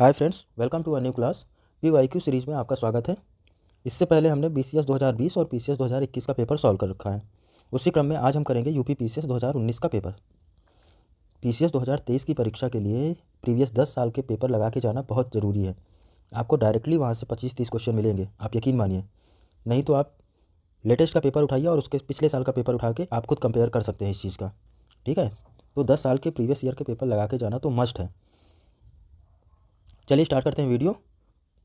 Hi friends, welcome to a new class. PYQ series में आपका स्वागत है। इससे पहले हमने BCS 2020 और PCS 2021 का पेपर सॉल्व कर रखा है। उसी क्रम में आज हम करेंगे यूपी PCS 2019 का पेपर। PCS 2023 की परीक्षा के लिए प्रीवियस 10 साल के पेपर लगा के जाना बहुत ज़रूरी है। आपको डायरेक्टली वहाँ से 25-30 क्वेश्चन मिलेंगे, आप यकीन मानिए। नहीं तो आप लेटेस्ट का पेपर उठाइए और उसके पिछले साल का पेपर उठा के आप खुद कंपेयर कर सकते हैं इस चीज़ का। ठीक है, तो 10 साल के प्रीवियस ईयर के पेपर लगा के जाना तो मस्ट है। चलिए स्टार्ट करते हैं वीडियो।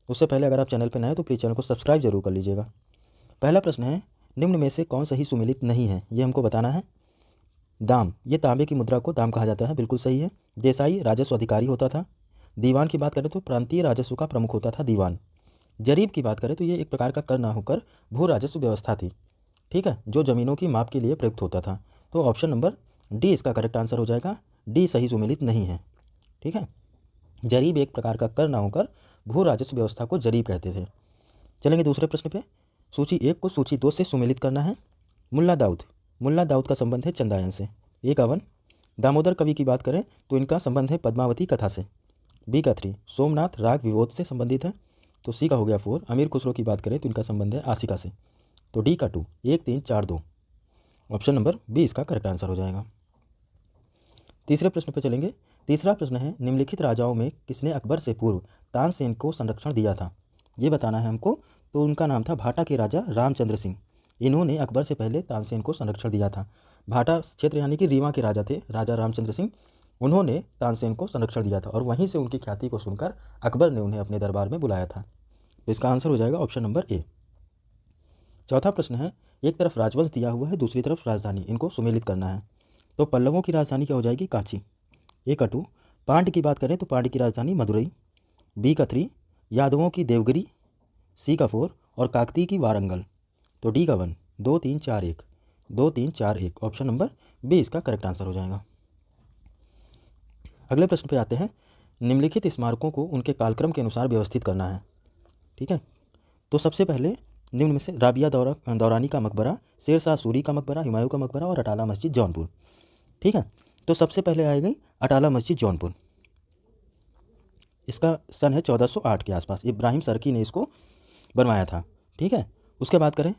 उससे पहले अगर आप चैनल पर नए हैं तो प्लीज़ चैनल को सब्सक्राइब जरूर कर लीजिएगा। पहला प्रश्न है, निम्न में से कौन सही सुमेलित नहीं है, ये हमको बताना है। दाम, ये तांबे की मुद्रा को दाम कहा जाता है, बिल्कुल सही है। देसाई राजस्व अधिकारी होता था। दीवान की बात करें तो प्रांतीय राजस्व का प्रमुख होता था दीवान। जरीब की बात करें तो ये एक प्रकार का कर ना होकर भू राजस्व व्यवस्था थी, ठीक है, जो जमीनों की माप के लिए प्रयुक्त होता था। तो ऑप्शन नंबर डी इसका करेक्ट आंसर हो जाएगा। डी सही सुमेलित नहीं है। ठीक है, जरीब एक प्रकार का कर ना होकर भू राजस्व व्यवस्था को जरीब कहते थे। चलेंगे दूसरे प्रश्न पे। सूची 1 को सूची 2 से सुमेलित करना है। मुल्ला दाऊद का संबंध है चंदायन से। ए का 1। दामोदर कवि की बात करें तो इनका संबंध है पद्मावती कथा से। बी का 3। सोमनाथ राग विभोद से संबंधित है। तो सी का हो गया 4। अमीर खुसरो की बात करें तो इनका संबंध है आशिका से। तो डी का 2। 1 3 4 2। ऑप्शन नंबर बी इसका करेक्ट आंसर हो जाएगा। तीसरे प्रश्न पर चलेंगे। तीसरा प्रश्न है, निम्नलिखित राजाओं में किसने अकबर से पूर्व तानसेन को संरक्षण दिया था, ये बताना है हमको। तो उनका नाम था भाटा के राजा रामचंद्र सिंह। इन्होंने अकबर से पहले तानसेन को संरक्षण दिया था। भाटा क्षेत्र यानी कि रीवा के राजा थे राजा रामचंद्र सिंह। उन्होंने तानसेन को संरक्षण दिया था और वहीं से उनकी ख्याति को सुनकर अकबर ने उन्हें अपने दरबार में बुलाया था। तो इसका आंसर हो जाएगा ऑप्शन नंबर ए। चौथा प्रश्न है, एक तरफ राजवंश दिया हुआ है, दूसरी तरफ राजधानी, इनको सुमेलित करना है। तो पल्लवों की राजधानी क्या हो जाएगी, कांची। ए का 2। पांड्य की बात करें तो पांड्य की राजधानी मदुरई। बी का 3। यादवों की देवगिरी। सी का 4 और काकती की वारंगल। तो डी का 1। 2 3 4 1। 2 3 4 1। ऑप्शन नंबर बी इसका करेक्ट आंसर हो जाएगा। अगले प्रश्न पे आते हैं। निम्नलिखित स्मारकों को उनके कालक्रम के अनुसार व्यवस्थित करना है। ठीक है, तो सबसे पहले निम्न में से राबिया दौरानी का मकबरा, शेर शाह सूरी का मकबरा, हुमायूं का मकबरा और अटाला मस्जिद जौनपुर। ठीक है, तो सबसे पहले आएगी अटाला मस्जिद जौनपुर। इसका सन है 1408 के आसपास। इब्राहिम सरकी ने इसको बनवाया था। ठीक है, उसके बाद करें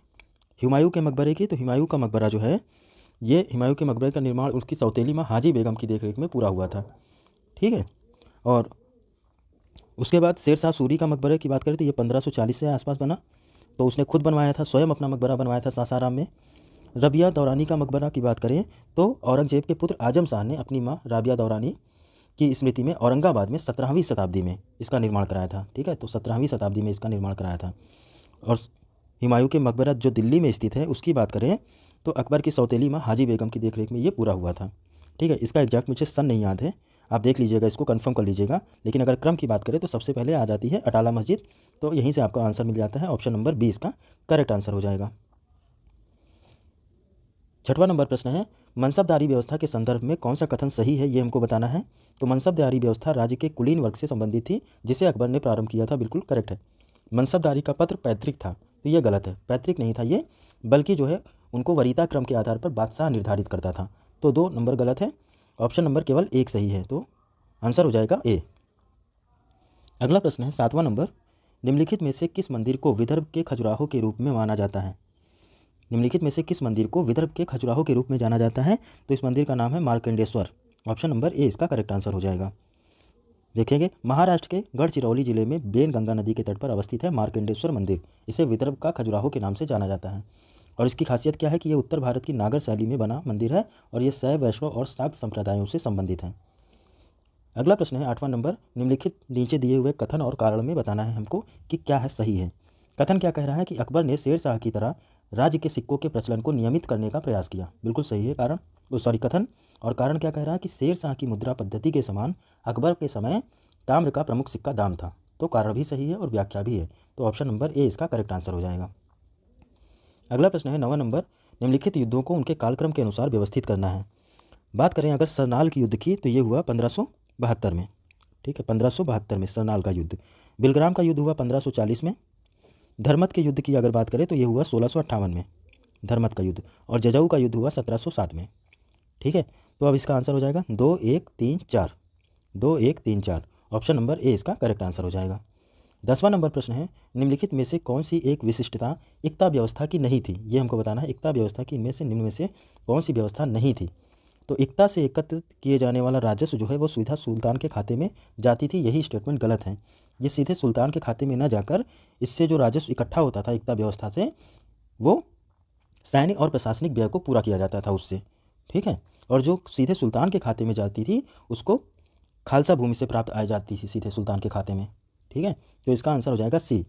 हुमायूं के मकबरे की। तो हुमायूं का मकबरा जो है, ये हुमायूं के मकबरे का निर्माण उसकी सौतेली माँ हाजी बेगम की देखरेख में पूरा हुआ था। ठीक है, और उसके बाद शेर शाह सूरी का मकबरे की बात करें तो ये 1540 से आसपास बना। तो उसने खुद बनवाया था, स्वयं अपना मकबरा बनवाया था सासाराम में। रबिया दौरानी का मकबरा की बात करें तो औरंगजेब के पुत्र आजम शाह ने अपनी माँ राबिया दौरानी की स्मृति में औरंगाबाद में 17वीं शताब्दी में इसका निर्माण कराया था। ठीक है, तो 17वीं शताब्दी में इसका निर्माण कराया था। और हुमायूं के मकबरा जो दिल्ली में स्थित है उसकी बात करें तो अकबर की सौतेली माँ हाजी बेगम की देखरेख में ये पूरा हुआ था। ठीक है, इसका एग्जैक्ट मुझे सन नहीं याद है, आप देख लीजिएगा, इसको कंफर्म कर लीजिएगा। लेकिन अगर क्रम की बात करें तो सबसे पहले आ जाती है अटाला मस्जिद। तो यहीं से आपका आंसर मिल जाता है। ऑप्शन नंबर बी इसका करेक्ट आंसर हो जाएगा। छठवां नंबर प्रश्न है, मनसबदारी व्यवस्था के संदर्भ में कौन सा कथन सही है, ये हमको बताना है। तो मनसबदारी व्यवस्था राज्य के कुलीन वर्ग से संबंधित थी जिसे अकबर ने प्रारंभ किया था, बिल्कुल करेक्ट है। मनसबदारी का पत्र पैतृक था, तो ये गलत है, पैतृक नहीं था ये, बल्कि जो है उनको वरीयता क्रम के आधार पर बादशाह निर्धारित करता था। तो 2 नंबर गलत है, ऑप्शन नंबर केवल 1 सही है। तो आंसर हो जाएगा ए। अगला प्रश्न है 7वां नंबर, निम्नलिखित में से किस मंदिर को विदर्भ के खजुराहो के रूप में माना जाता है। निम्नलिखित में से किस मंदिर को विदर्भ के खजुराहो के रूप में जाना जाता है। तो इस मंदिर का नाम है मार्कंडेश्वर। ऑप्शन नंबर ए इसका करेक्ट आंसर हो जाएगा। देखेंगे, महाराष्ट्र के गढ़चिरौली जिले में बेन गंगा नदी के तट पर अवस्थित है मार्कंडेश्वर मंदिर। इसे विदर्भ का खजुराहो के नाम से जाना जाता है। और इसकी खासियत क्या है कि ये उत्तर भारत की नागर शैली में बना मंदिर है और ये शैव, वैष्णव और शाक्त संप्रदायों से संबंधित है। अगला प्रश्न है 8वां नंबर, निम्नलिखित नीचे दिए हुए कथन और कारण में बताना है हमको कि क्या है सही है। कथन क्या कह रहा है कि अकबर ने शेर शाह की तरह राज्य के सिक्कों के प्रचलन को नियमित करने का प्रयास किया, बिल्कुल सही है कथन। और कारण क्या कह रहा है कि शेर शाह की मुद्रा पद्धति के समान अकबर के समय ताम्र का प्रमुख सिक्का दाम था। तो कारण भी सही है और व्याख्या भी है। तो ऑप्शन नंबर ए इसका करेक्ट आंसर हो जाएगा। अगला प्रश्न है 9वां नंबर, निम्नलिखित युद्धों को उनके कालक्रम के अनुसार व्यवस्थित करना है। बात करें अगर सरनाल की युद्ध की तो ये हुआ 1572 में। ठीक है, 1572 में सरनाल का युद्ध। बिलग्राम का युद्ध हुआ 1540 में। धर्मत के युद्ध की अगर बात करें तो ये हुआ 1658 में, धर्मत का युद्ध। और जजाऊ का युद्ध हुआ 1707 में। ठीक है, तो अब इसका आंसर हो जाएगा 2 1 3 4। 2 1 3 4। ऑप्शन नंबर ए इसका करेक्ट आंसर हो जाएगा। 10वां नंबर प्रश्न है, निम्नलिखित में से कौन सी एक विशिष्टता इक्ता व्यवस्था की नहीं थी? ये हमको बताना है, इक्ता व्यवस्था की इनमें से निम्न में से कौन सी व्यवस्था नहीं थी? तो इक्ता से एकत्रित किए जाने वाला राजस्व जो है वो सीधा सुल्तान के खाते में जाती थी, यही स्टेटमेंट गलत है। ये सीधे सुल्तान के खाते में न जाकर इससे जो राजस्व इकट्ठा होता था इक्ता व्यवस्था से, वो सैन्य और प्रशासनिक व्यय को पूरा किया जाता था उससे, ठीक है। और जो सीधे सुल्तान के खाते में जाती थी उसको खालसा भूमि से प्राप्त आ जाती थी सीधे सुल्तान के खाते में, ठीक है। तो इसका आंसर हो जाएगा सी,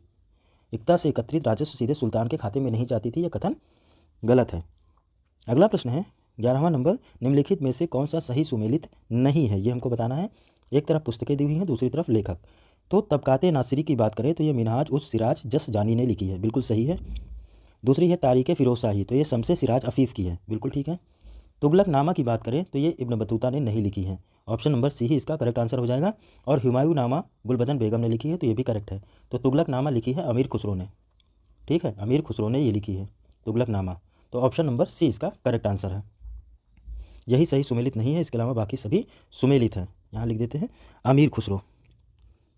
इक्ता से एकत्रित राजस्व सीधे सुल्तान के खाते में नहीं जाती थी, यह कथन गलत है। अगला प्रश्न है 11वां नंबर, निम्नलिखित में से कौन सा सही सुमेलित नहीं है? ये हमको बताना है। एक तरफ पुस्तकें दी हुई हैं, दूसरी तरफ लेखक। तो तबकाते नासिरी की बात करें तो ये मिनहाज उस सिराज जस जानी ने लिखी है, बिल्कुल सही है। दूसरी है तारीख़ फ़िरोज़ शाही, तो ये शम्स सिराज अफ़ीफ़ की है, बिल्कुल ठीक है। तुगलक नामा की बात करें तो ये इब्न बतूता ने नहीं लिखी है, ऑप्शन नंबर सी ही इसका करेक्ट आंसर हो जाएगा। और हुमायूं नामा गुलबदन बेगम ने लिखी है, तो ये भी करेक्ट है। तो तुगलक नामा लिखी है अमीर खुसरो ने, ठीक है, अमीर खुसरो ने ये लिखी है तुगलक नामा। तो ऑप्शन नंबर सी इसका करेक्ट आंसर है, यही सही सुमेलित नहीं है, इसके अलावा बाकी सभी सुमेलित हैं। यहाँ लिख देते हैं अमीर खुसरो,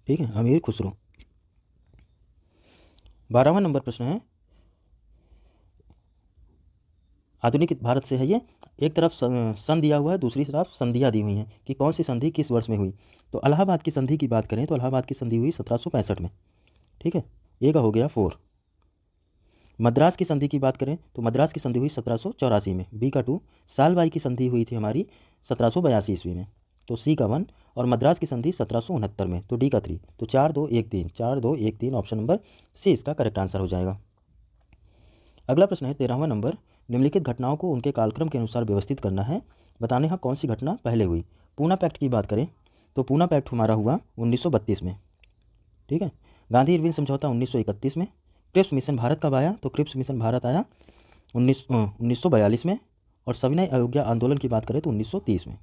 ठीक है, अमीर खुसरो। 12वां नंबर प्रश्न है, आधुनिक भारत से है ये। एक तरफ सन दिया हुआ है, दूसरी तरफ संधियाँ दी हुई हैं कि कौन सी संधि किस वर्ष में हुई। तो इलाहाबाद की संधि की बात करें तो इलाहाबाद की संधि हुई 1765 में, ठीक है, ए का हो गया 4। मद्रास की संधि की बात करें तो मद्रास की संधि हुई 1784 में, बी का 2। सालबाई की संधि हुई थी हमारी 1782 ईस्वी में, तो सी का 1। और मद्रास की संधि 1769 में, तो डी का 3। तो 4-2-1-3, 4-2-1-3 ऑप्शन नंबर सी इसका करेक्ट आंसर हो जाएगा। अगला प्रश्न है 13वां नंबर, निम्नलिखित घटनाओं को उनके कालक्रम के अनुसार व्यवस्थित करना है, बताने हाँ कौन सी घटना पहले हुई। पूना पैक्ट की बात करें तो पूना पैक्ट हमारा हुआ 1932 में, ठीक है। गांधी इरविन समझौता 1931 में। क्रिप्स मिशन भारत कब आया? तो क्रिप्स मिशन भारत आया 1942 में। और सविनय अवज्ञा आंदोलन की बात करें तो 1930 में,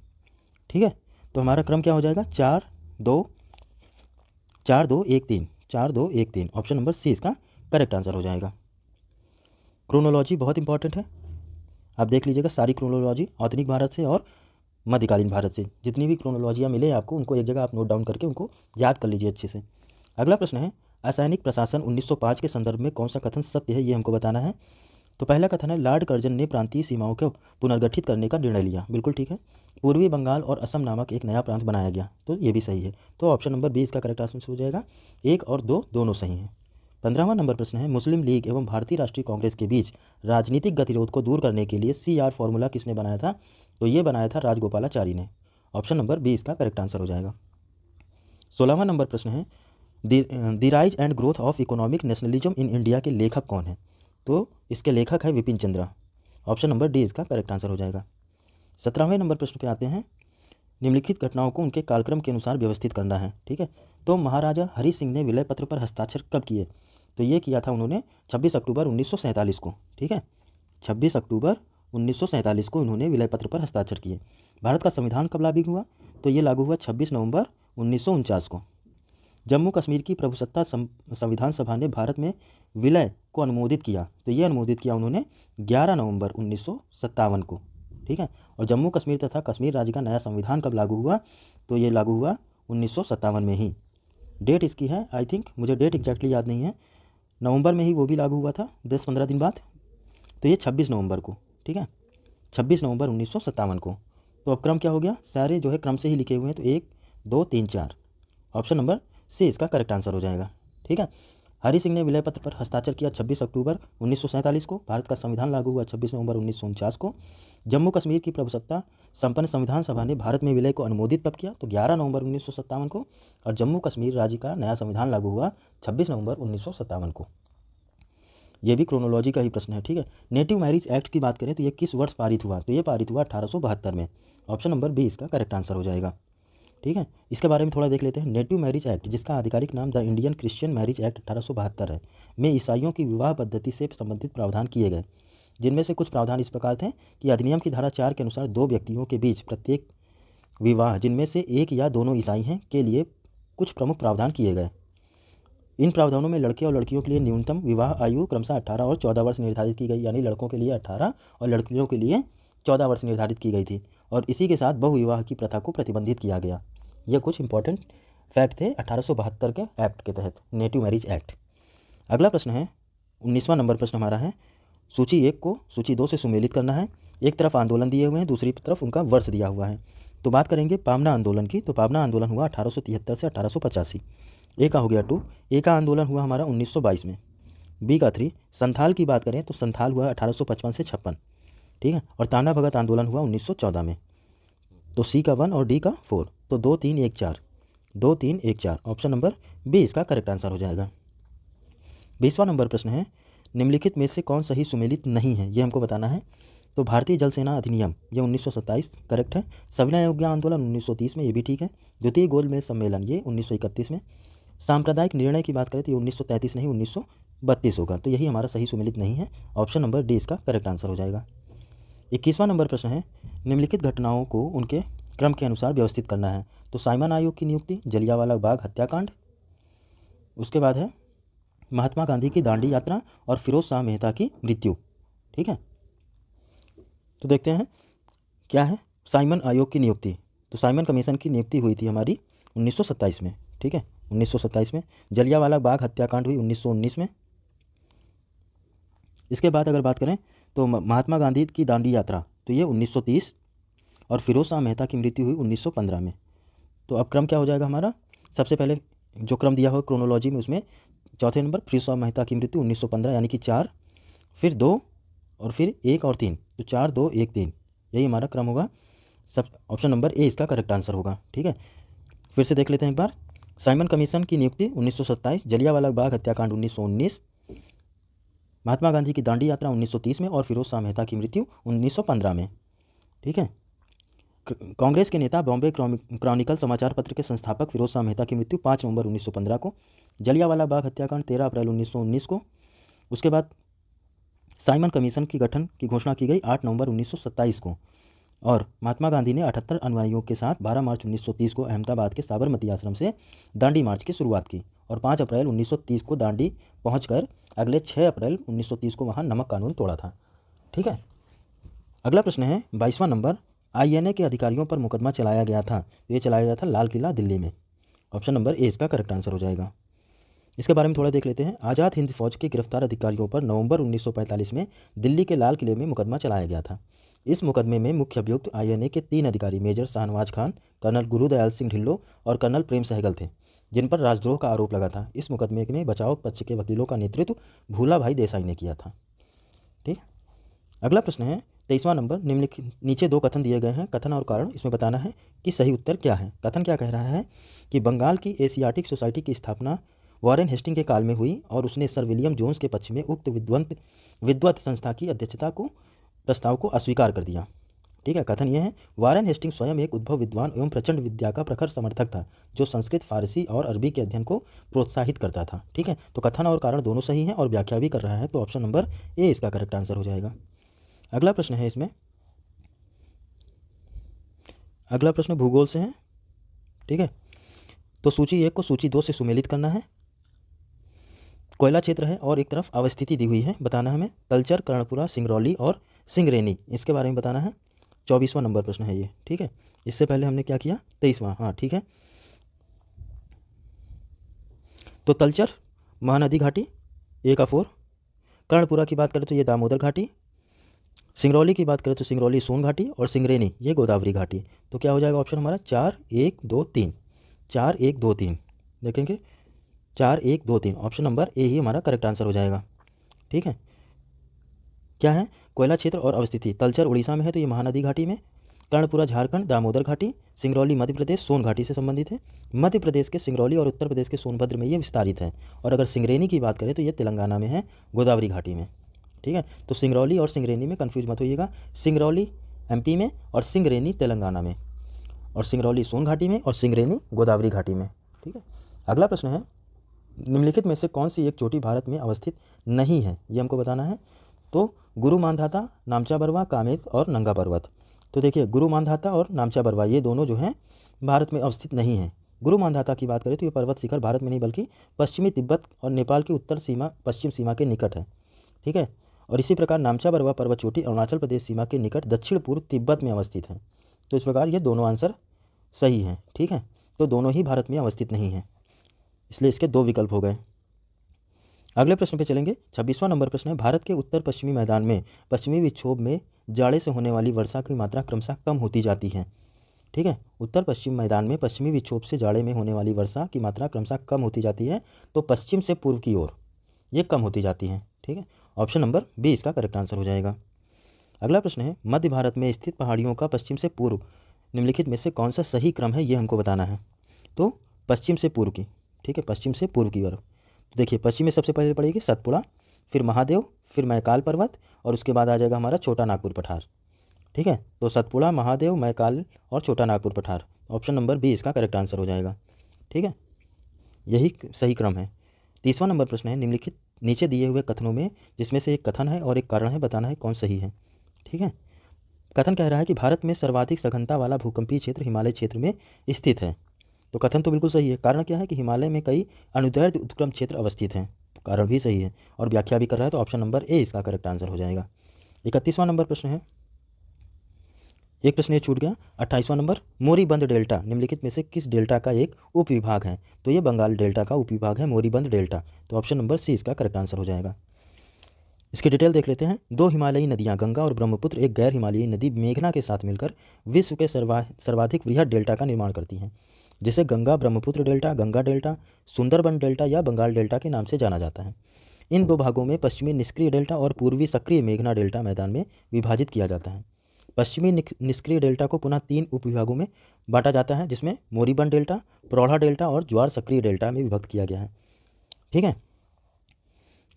ठीक है। तो हमारा क्रम क्या हो जाएगा? 4-2-1-3, 4-2-1-3 ऑप्शन नंबर सी इसका करेक्ट आंसर हो जाएगा। क्रोनोलॉजी बहुत इंपॉर्टेंट है, आप देख लीजिएगा सारी क्रोनोलॉजी आधुनिक भारत से और मध्यकालीन भारत से जितनी भी क्रोनोलॉजियाँ मिले आपको, उनको एक जगह आप नोट डाउन करके उनको याद कर लीजिए अच्छे से। अगला प्रश्न है, असैनिक प्रशासन 1905 के संदर्भ में कौन सा कथन सत्य है, ये हमको बताना है। तो पहला कथन है, लॉर्ड कर्जन ने प्रांतीय सीमाओं को पुनर्गठित करने का निर्णय लिया, बिल्कुल ठीक है। पूर्वी बंगाल और असम नामक एक नया प्रांत बनाया गया, तो ये भी सही है। तो ऑप्शन नंबर बी इसका करेक्ट आंसर हो जाएगा। 1 और 2 दोनों सही हैं। 15वां नंबर प्रश्न है, मुस्लिम लीग एवं भारतीय राष्ट्रीय कांग्रेस के बीच राजनीतिक गतिरोध को दूर करने के लिए CR फॉर्मूला किसने बनाया था? तो ये बनाया था राजगोपालाचारी ने, ऑप्शन नंबर बी इसका करेक्ट आंसर हो जाएगा। 16वां नंबर प्रश्न है, the rise and growth of economic nationalism in India के लेखक कौन है? तो इसके लेखक है Vipin Chandra, option number D इसका करेक्ट आंसर हो जाएगा। 17वें नंबर प्रश्न पे आते हैं, निम्नलिखित घटनाओं को उनके कालक्रम के अनुसार व्यवस्थित करना है, ठीक है। तो महाराजा हरि सिंह ने विलय पत्र पर हस्ताक्षर कब किए? तो ये किया था उन्होंने 26 अक्टूबर 1947 को, ठीक है, 26 अक्टूबर 1947 को उन्होंने विलय पत्र पर हस्ताक्षर किए। भारत का संविधान कब लागू हुआ? तो ये लागू हुआ 26 नवंबर 1949 को। जम्मू कश्मीर की प्रभुसत्ता संविधान सभा ने भारत में विलय को अनुमोदित किया, तो ये अनुमोदित किया उन्होंने 11 नवंबर 1957 को, ठीक है। और जम्मू कश्मीर तथा कश्मीर राज्य का नया संविधान कब लागू हुआ? तो ये लागू हुआ 1957 में ही। डेट इसकी है, आई थिंक मुझे डेट एग्जैक्टली याद नहीं है, नवंबर में ही वो भी लागू हुआ था 10-15 दिन बाद। तो ये 26 नवंबर को, ठीक है, 26 नवंबर 1957 को। तो अब क्रम क्या हो गया? सारे जो है क्रम से ही लिखे हुए हैं, तो 1 2 3 4 ऑप्शन नंबर सी इसका करेक्ट आंसर हो जाएगा, ठीक है। हरि सिंह ने विलय पत्र पर हस्ताक्षर किया 26 अक्टूबर 1947 को। भारत का संविधान लागू हुआ 26 नवंबर 1949 को। जम्मू कश्मीर की प्रभुसत्ता संपन्न संविधान सभा ने भारत में विलय को अनुमोदित कब किया? तो 11 नवंबर 1957 को। और जम्मू कश्मीर राज्य का नया संविधान लागू हुआ 26 नवंबर 1957 को। ये भी क्रोनोलॉजी का ही प्रश्न है, ठीक है। नेटिव मैरिज एक्ट की बात करें तो ये किस वर्ष पारित हुआ? तो ये पारित हुआ 1872 में, ऑप्शन नंबर बी इसका करेक्ट आंसर हो जाएगा, ठीक है। इसके बारे में थोड़ा देख लेते हैं। नेटिव मैरिज एक्ट, जिसका आधिकारिक नाम the Indian Christian marriage act 1872 है, में ईसाइयों की विवाह पद्धति से संबंधित प्रावधान किए गए, जिनमें से कुछ प्रावधान इस प्रकार थे कि अधिनियम की धारा 4 के अनुसार 2 व्यक्तियों के बीच प्रत्येक विवाह जिनमें से एक या दोनों ईसाई हैं के लिए कुछ प्रमुख प्रावधान किए गए। इन प्रावधानों में लड़के और लड़कियों के लिए न्यूनतम विवाह आयु क्रमशः 18 और 14 वर्ष निर्धारित की गई, यानी लड़कों के लिए 18 और लड़कियों के लिए 14 वर्ष निर्धारित की गई थी। और इसी के साथ बहुविवाह की प्रथा को प्रतिबंधित किया गया। यह कुछ इंपॉर्टेंट फैक्ट थे 1872 के एक्ट के तहत, नेटिव मैरिज एक्ट। अगला प्रश्न है 19वां नंबर प्रश्न हमारा है, सूची 1 को सूची 2 से सुमेलित करना है। एक तरफ आंदोलन दिए हुए हैं, दूसरी तरफ उनका वर्ष दिया हुआ है। तो बात करेंगे पावना आंदोलन की, तो पावना आंदोलन हुआ 1873 से 1885। ए का हो गया 2, ए का आंदोलन हुआ हमारा 1922 में। बी का 3, संथाल की बात करें तो संथाल हुआ 1855 से 56, ठीक है। और ताना भगत आंदोलन हुआ 1914 में। तो सी का 1 और डी का 4, तो 2 3 1 4, 2 3 1 4, ऑप्शन नंबर बी इसका करेक्ट आंसर हो जाएगा। 20वां नंबर प्रश्न है, निम्नलिखित में से कौन सही सुमेलित नहीं है, ये हमको बताना है। तो भारतीय जल सेना अधिनियम ये 1927 करेक्ट है। सविनय अवज्ञा आंदोलन 1930 में, ये भी ठीक है। द्वितीय गोलमेज सम्मेलन ये 1931 में। सांप्रदायिक निर्णय की बात करें तो ये 1933 नहीं 1932 होगा, तो यही हमारा सही सुमेलित नहीं है, ऑप्शन नंबर डी इसका करेक्ट आंसर हो जाएगा। 21वां नंबर प्रश्न है, निम्नलिखित घटनाओं को उनके क्रम के अनुसार व्यवस्थित करना है। तो साइमन आयोग की नियुक्ति, जलियांवाला बाग हत्याकांड, उसके बाद है महात्मा गांधी की दांडी यात्रा और फिरोज शाह मेहता की मृत्यु, ठीक है। तो देखते हैं क्या है साइमन आयोग की नियुक्ति। तो साइमन कमीशन की नियुक्ति हुई थी हमारी 1927 में, ठीक है, 1927 में। जलियांवाला बाग हत्याकांड हुई 1919 में। इसके बाद अगर बात करें तो महात्मा गांधी की दांडी यात्रा तो ये 1930 और फिरोज शाह मेहता की मृत्यु हुई 1915 में। तो अब क्रम क्या हो जाएगा हमारा, सबसे पहले जो क्रम दिया हुआ क्रोनोलॉजी में उसमें चौथे नंबर फिरोज शाह मेहता की मृत्यु 1915 यानी कि 4, फिर 2 और फिर 1 और 3, तो 4 2 1 3, यही हमारा क्रम होगा। सब ऑप्शन नंबर ए इसका करेक्ट आंसर होगा, ठीक है। फिर से देख लेते हैं एक बार, साइमन कमीशन की नियुक्ति 1927, जलियांवाला बाग हत्याकांड 1919, महात्मा गांधी की दांडी यात्रा 1930 में और फिरोज शाह मेहता की मृत्यु 1915 में, ठीक है। कांग्रेस के नेता बॉम्बे क्रॉनिकल समाचार पत्र के संस्थापक फिरोज शाह मेहता की मृत्यु 5 नवंबर 1915 को। जलियांवाला बाग हत्याकांड 13 अप्रैल 1919 को। उसके बाद साइमन कमीशन की गठन की घोषणा की गई 8 नवंबर 1927 को। और महात्मा गांधी ने 78 अनुयायियों के साथ 12 मार्च 1930 को अहमदाबाद के साबरमती आश्रम से दांडी मार्च की शुरुआत की और 5 अप्रैल 1930 को दांडी पहुंचकर अगले 6 अप्रैल 1930 को वहां नमक कानून तोड़ा था, ठीक है। अगला प्रश्न है 22वां नंबर, आईएनए के अधिकारियों पर मुकदमा चलाया गया था, ये चलाया गया था लाल किला दिल्ली में, ऑप्शन नंबर ए इसका करेक्ट आंसर हो जाएगा। इसके बारे में थोड़ा देख लेते हैं। आज़ाद हिंद फौज के गिरफ्तार अधिकारियों पर नवंबर 1945 में दिल्ली के लाल किले में मुकदमा चलाया गया था। इस मुकदमे में मुख्य अभियुक्त आईएनए के 3 अधिकारी मेजर शाहनवाज खान, कर्नल गुरुदयाल सिंह ढिल्लो और कर्नल प्रेम सहगल थे, जिन पर राजद्रोह का आरोप लगा था। इस मुकदमे में बचाव पक्ष के वकीलों का नेतृत्व भूला भाई देसाई ने किया था, ठीक। अगला प्रश्न है 23वां नंबर, निम्नलिखित नीचे 2 कथन दिए गए हैं, कथन और कारण इसमें बताना है कि सही उत्तर क्या है। कथन क्या कह रहा है कि बंगाल की एशियाटिक सोसाइटी की स्थापना वॉरेन हेस्टिंग के काल में हुई और उसने सर विलियम जोन्स के पक्ष में उक्त विद्वत संस्था की अध्यक्षता को प्रस्ताव को अस्वीकार कर दिया, ठीक है। कथन यह है, वॉरेन हेस्टिंग स्वयं एक उद्भव विद्वान एवं प्रचंड विद्या का प्रखर समर्थक था, जो संस्कृत, फारसी और अरबी के अध्ययन को प्रोत्साहित करता था, ठीक है। तो कथन और कारण दोनों सही हैं और व्याख्या भी कर रहा है, तो ऑप्शन नंबर ए इसका करेक्ट आंसर हो जाएगा। अगला प्रश्न है इसमें, अगला प्रश्न भूगोल से है, ठीक है। तो सूची 1 को सूची 2 से सुमेलित करना है। कोयला क्षेत्र है और एक तरफ अवस्थिति दी हुई है, बताना है हमें तलचर, कर्णपुरा, सिंगरौली और सिंगरेनी, इसके बारे में बताना है। 24वां नंबर प्रश्न है ये, ठीक है। इससे पहले हमने क्या किया 23वां, हाँ ठीक है। तो तलचर महानदी घाटी ए का 4, कर्णपुरा की बात करें तो ये दामोदर घाटी, सिंगरौली की बात करें तो सिंगरौली सोन घाटी और सिंगरेनी ये गोदावरी घाटी। तो क्या हो जाएगा ऑप्शन हमारा 4 1 2 3, 4 1 2 3, देखेंगे 4 1 2 3, ऑप्शन नंबर ए ही हमारा करेक्ट आंसर हो जाएगा, ठीक है। क्या है कोयला क्षेत्र और अवस्थिति, तलचर उड़ीसा में है तो ये महानदी घाटी में, कर्णपुरा झारखंड, दामोदर घाटी, सिंगरौली मध्य प्रदेश सोन घाटी से संबंधित है, मध्य प्रदेश के सिंगरौली और उत्तर प्रदेश के सोनभद्र में ये विस्तारित है। और अगर सिंगरेनी की बात करें तो ये तेलंगाना में है, गोदावरी घाटी में, ठीक है। तो सिंगरौली और सिंगरेनी में कन्फ्यूज मत होइएगा, सिंगरौली एमपी में और सिंगरेनी तेलंगाना में, और सिंगरौली सोन घाटी में और सिंगरेनी गोदावरी घाटी में, ठीक है। अगला प्रश्न है, निम्नलिखित में से कौन सी एक चोटी भारत में अवस्थित नहीं है, ये हमको बताना है। तो गुरु मानधाता, नामचा बरवा, कामेत और नंगा पर्वत। तो देखिए गुरु मानधाता और नामचा बरवा ये दोनों जो हैं भारत में अवस्थित नहीं हैं। गुरु मानधाता की बात करें तो ये पर्वत शिखर भारत में नहीं बल्कि पश्चिमी तिब्बत और नेपाल की उत्तर सीमा पश्चिम सीमा के निकट है, ठीक है। और इसी प्रकार नामचा बरवा पर्वत चोटी अरुणाचल प्रदेश सीमा के निकट दक्षिण पूर्व तिब्बत में अवस्थित है। तो इस प्रकार ये दोनों आंसर सही हैं, ठीक है। तो दोनों ही भारत में अवस्थित नहीं हैं, इसलिए इसके दो विकल्प हो गए। अगले प्रश्न पे चलेंगे। 26वां नंबर प्रश्न है, भारत के उत्तर पश्चिमी मैदान में पश्चिमी विक्षोभ में जाड़े से होने वाली वर्षा की मात्रा क्रमशः कम होती जाती है। ठीक है, उत्तर पश्चिम मैदान में पश्चिमी विक्षोभ से जाड़े में होने वाली वर्षा की मात्रा क्रमशः कम होती जाती है, तो पश्चिम से पूर्व की ओर ये कम होती जाती है। ठीक है, ऑप्शन नंबर बी इसका करेक्ट आंसर हो जाएगा। अगला प्रश्न है, मध्य भारत में स्थित पहाड़ियों का पश्चिम से पूर्व निम्नलिखित में से कौन सा सही क्रम है, ये हमको बताना है। तो पश्चिम से पूर्व की, ठीक है, पश्चिम से पूर्व की ओर। तो देखिए, पश्चिम में सबसे पहले पड़ेगी सतपुड़ा, फिर महादेव, फिर मैकाल पर्वत, और उसके बाद आ जाएगा हमारा छोटा नागपुर पठार। ठीक है, तो सतपुड़ा, महादेव, मैकाल और छोटा नागपुर पठार। ऑप्शन नंबर बी इसका करेक्ट आंसर हो जाएगा। ठीक है, यही सही क्रम है। 30वां नंबर प्रश्न है, निम्नलिखित नीचे दिए हुए कथनों में जिसमें से एक कथन है और एक कारण है, बताना है कौन सही है। ठीक है, कथन कह रहा है कि भारत में सर्वाधिक सघनता वाला भूकंपीय क्षेत्र हिमालय क्षेत्र में स्थित है। तो कथन तो बिल्कुल सही है। कारण क्या है कि हिमालय में कई अनुदैर्घ्य उत्क्रम क्षेत्र अवस्थित हैं, तो कारण भी सही है और व्याख्या भी कर रहा है, तो ऑप्शन नंबर ए इसका करेक्ट आंसर हो जाएगा। 31वां नंबर प्रश्न है, एक प्रश्न ये छूट गया। 28वां नंबर, मोरीबंद डेल्टा निम्नलिखित में से किस डेल्टा का एक उपविभाग है। तो ये बंगाल डेल्टा का उपविभाग है मोरीबंद डेल्टा, तो ऑप्शन नंबर सी इसका करेक्ट आंसर हो जाएगा। इसकी डिटेल देख लेते हैं। दो हिमालयी नदियां गंगा और ब्रह्मपुत्र एक गैर हिमालयी नदी मेघना के साथ मिलकर विश्व के सर्वाधिक वृहद डेल्टा का निर्माण करती हैं, जिसे Ganga Brahmaputra delta, Ganga delta, Sundarban delta या बंगाल डेल्टा के नाम से जाना जाता है। इन दो भागों में पश्चिमी निष्क्रिय डेल्टा और पूर्वी सक्रिय मेघना डेल्टा मैदान में विभाजित किया जाता है। पश्चिमी निष्क्रिय डेल्टा को पुनः तीन उपविभागों में बांटा जाता है, जिसमें मोरीबंद डेल्टा, प्रौढ़ा डेल्टा और ज्वार सक्रिय डेल्टा में विभक्त किया गया है। ठीक है,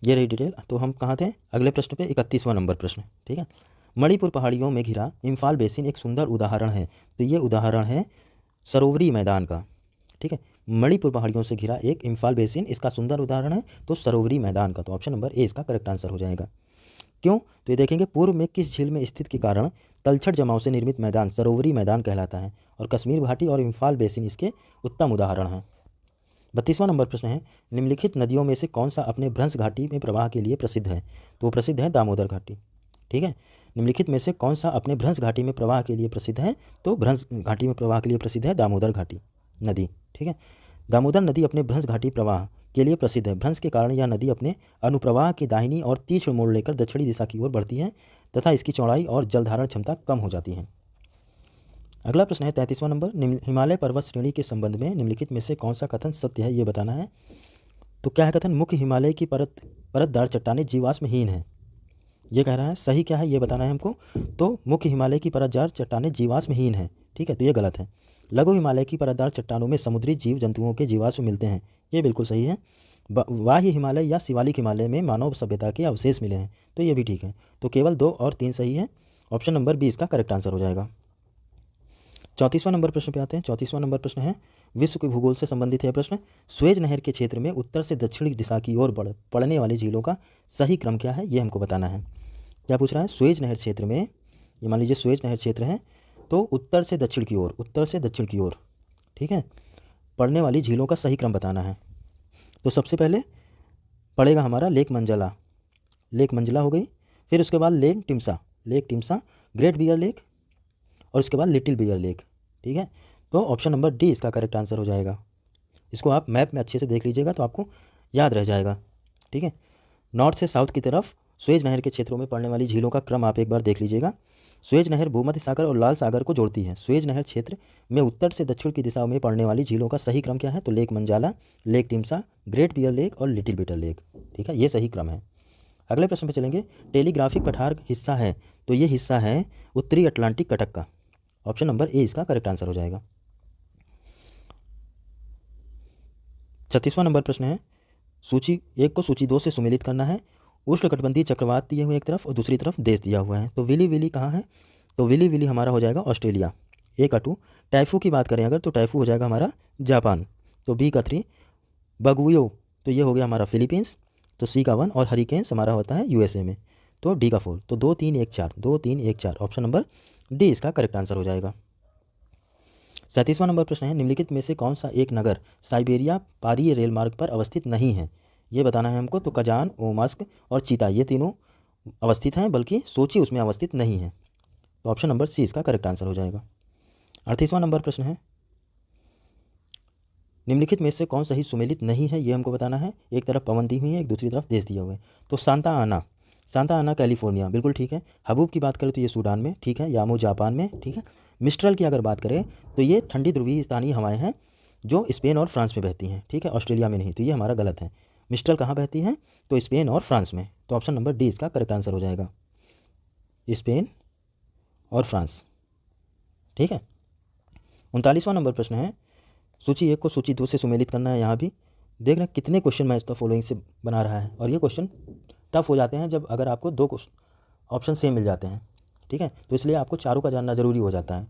ये रही डिटेल। तो हम कहाँ थे, अगले प्रश्न पे 31वां नंबर प्रश्न। ठीक है, मणिपुर पहाड़ियों में घिरा इम्फाल बेसिन एक सुंदर उदाहरण है। तो ये उदाहरण है सरोवरी मैदान का। ठीक है, मणिपुर पहाड़ियों से घिरा एक इम्फाल बेसिन इसका सुंदर उदाहरण है, तो सरोवरी मैदान का। तो ऑप्शन नंबर ए इसका करेक्ट आंसर हो जाएगा। क्यों, तो ये देखेंगे पूर्व में किस झील में स्थित के कारण तलछट जमाव से निर्मित मैदान सरोवरी मैदान कहलाता है, और कश्मीर घाटी और इम्फाल बेसिन इसके उत्तम उदाहरण हैं। 32वां नंबर प्रश्न है, निम्नलिखित नदियों में से कौन सा अपने भ्रंश घाटी में प्रवाह के लिए प्रसिद्ध है। तो वो प्रसिद्ध है दामोदर घाटी। ठीक है, निम्नलिखित में से कौन सा अपने भ्रंश घाटी में प्रवाह के लिए प्रसिद्ध है। तो भ्रंश घाटी में प्रवाह के लिए प्रसिद्ध है दामोदर घाटी नदी। ठीक है, दामोदर नदी अपने भ्रंश घाटी प्रवाह के लिए प्रसिद्ध है। भ्रंश के कारण यह नदी अपने अनुप्रवाह की दाहिनी और तीक्ष्ण मोड़ लेकर दक्षिणी दिशा की ओर बढ़ती है तथा इसकी चौड़ाई और जल धारण क्षमता कम हो जाती है। अगला प्रश्न है 33वां नंबर, हिमालय पर्वत श्रेणी के संबंध में निम्नलिखित में से कौन सा कथन सत्य है, ये बताना है। तो क्या है कथन, मुख्य हिमालय की परतदार चट्टानें जीवाश्महीन है, ये कह रहा है। सही क्या है ये बताना है हमको। तो मुख्य हिमालय की परतदार चट्टानें जीवाश्महीन है। ठीक है, तो ये गलत है। लघु हिमालय की परतदार चट्टानों में समुद्री जीव जंतुओं के जीवाश्म मिलते हैं, ये बिल्कुल सही है। बाह्य हिमालय या शिवालिक हिमालय में मानव सभ्यता के अवशेष मिले हैं, तो ये भी ठीक है। तो केवल 2 और 3 सही है। ऑप्शन नंबर बी इसका करेक्ट आंसर हो जाएगा। 34वां नंबर प्रश्न पे आते हैं। 34वां नंबर प्रश्न है, विश्व के भूगोल से संबंधित है प्रश्न। स्वेज नहर के क्षेत्र में उत्तर से दक्षिणी दिशा की ओर पड़ने वाली झीलों का सही क्रम क्या है, ये हमको बताना है। क्या पूछ रहा है, स्वेज नहर क्षेत्र में, ये मान लीजिए स्वेज नहर क्षेत्र है, तो उत्तर से दक्षिण की ओर, उत्तर से दक्षिण की ओर, ठीक है, पड़ने वाली झीलों का सही क्रम बताना है। तो सबसे पहले पड़ेगा हमारा लेक मंजला, लेक मंजला हो गई, फिर उसके बाद lake Timsah, great bear lake, और उसके बाद लिटिल बियर लेक। ठीक है, तो ऑप्शन नंबर डी इसका करेक्ट आंसर हो जाएगा। इसको आप मैप में अच्छे से देख लीजिएगा तो आपको याद रह जाएगा। ठीक है, नॉर्थ से साउथ की तरफ स्वेज नहर के क्षेत्रों में पड़ने वाली झीलों का क्रम आप एक बार देख लीजिएगा। स्वेज नहर भूमध्य सागर और लाल सागर को जोड़ती है। स्वेज नहर क्षेत्र में उत्तर से दक्षिण की दिशा में पड़ने वाली झीलों का सही क्रम क्या है, तो lake Manzala, lake Timsah, great bear lake और लिटिल बिटर लेक। ठीक है, ये सही क्रम है। अगले प्रश्न पे चलेंगे। टेलीग्राफिक पठार हिस्सा है, तो ये हिस्सा है उत्तरी अटलांटिक कटक का। ऑप्शन नंबर ए इसका करेक्ट आंसर हो जाएगा। 36वां नंबर प्रश्न है, सूची 1 को सूची 2 से सुमेलित करना है। उष्णकटिबंधीय चक्रवात दिए हुए एक तरफ और दूसरी तरफ देश दिया हुआ है। तो विली विली कहाँ है, तो विली विली हमारा हो जाएगा ऑस्ट्रेलिया। ए का 2। टाइफू की बात करें अगर, तो टाइफू हो जाएगा हमारा जापान। तो बी का 3। बगुयो, तो ये हो गया हमारा फिलीपींस। तो सी का 1 और हरिकेन्स हमारा होता है यूएसए में। तो डी का 4। तो 2 3 1 4, 2 3 1 4, ऑप्शन नंबर डी इसका करेक्ट आंसर हो जाएगा। 37वां नंबर प्रश्न है, निम्नलिखित में से कौन सा एक नगर साइबेरिया पारीय रेल मार्ग पर अवस्थित नहीं है, ये बताना है हमको। तो कजान, ओमास्क और चीता ये तीनों अवस्थित हैं, बल्कि सोची उसमें अवस्थित नहीं है। तो ऑप्शन नंबर सी इसका करेक्ट आंसर हो जाएगा। 38वां नंबर प्रश्न है, निम्नलिखित में से कौन सही सुमेलित नहीं है, ये हमको बताना है। एक तरफ पवन दी हुई है, एक दूसरी तरफ देश दिया हुआ है। तो सांता आना कैलिफोर्निया, बिल्कुल ठीक है। हबूब की बात करें तो ये सूडान में, ठीक है। यामू जापान में, ठीक है। मिस्ट्रल की अगर बात करें तो ये ठंडी ध्रुवीय स्थानीय हवाएं हैं जो स्पेन और फ्रांस में बहती हैं, ठीक है, ऑस्ट्रेलिया में नहीं। तो ये हमारा गलत है। मिस्ट्रल कहाँ बहती है? तो स्पेन और फ्रांस में। तो ऑप्शन नंबर डी इसका करेक्ट आंसर हो जाएगा, स्पेन और फ्रांस, ठीक है। 39वां नंबर प्रश्न है, सूची 1 को सूची 2 से सुमेलित करना है। यहाँ भी देख रहे हैं कितने क्वेश्चन मैच द फॉलोइंग से बना रहा है, और ये क्वेश्चन टफ हो जाते हैं जब अगर आपको 2 ऑप्शन सेम मिल जाते हैं, ठीक है। तो इसलिए आपको चारों का जानना जरूरी हो जाता है।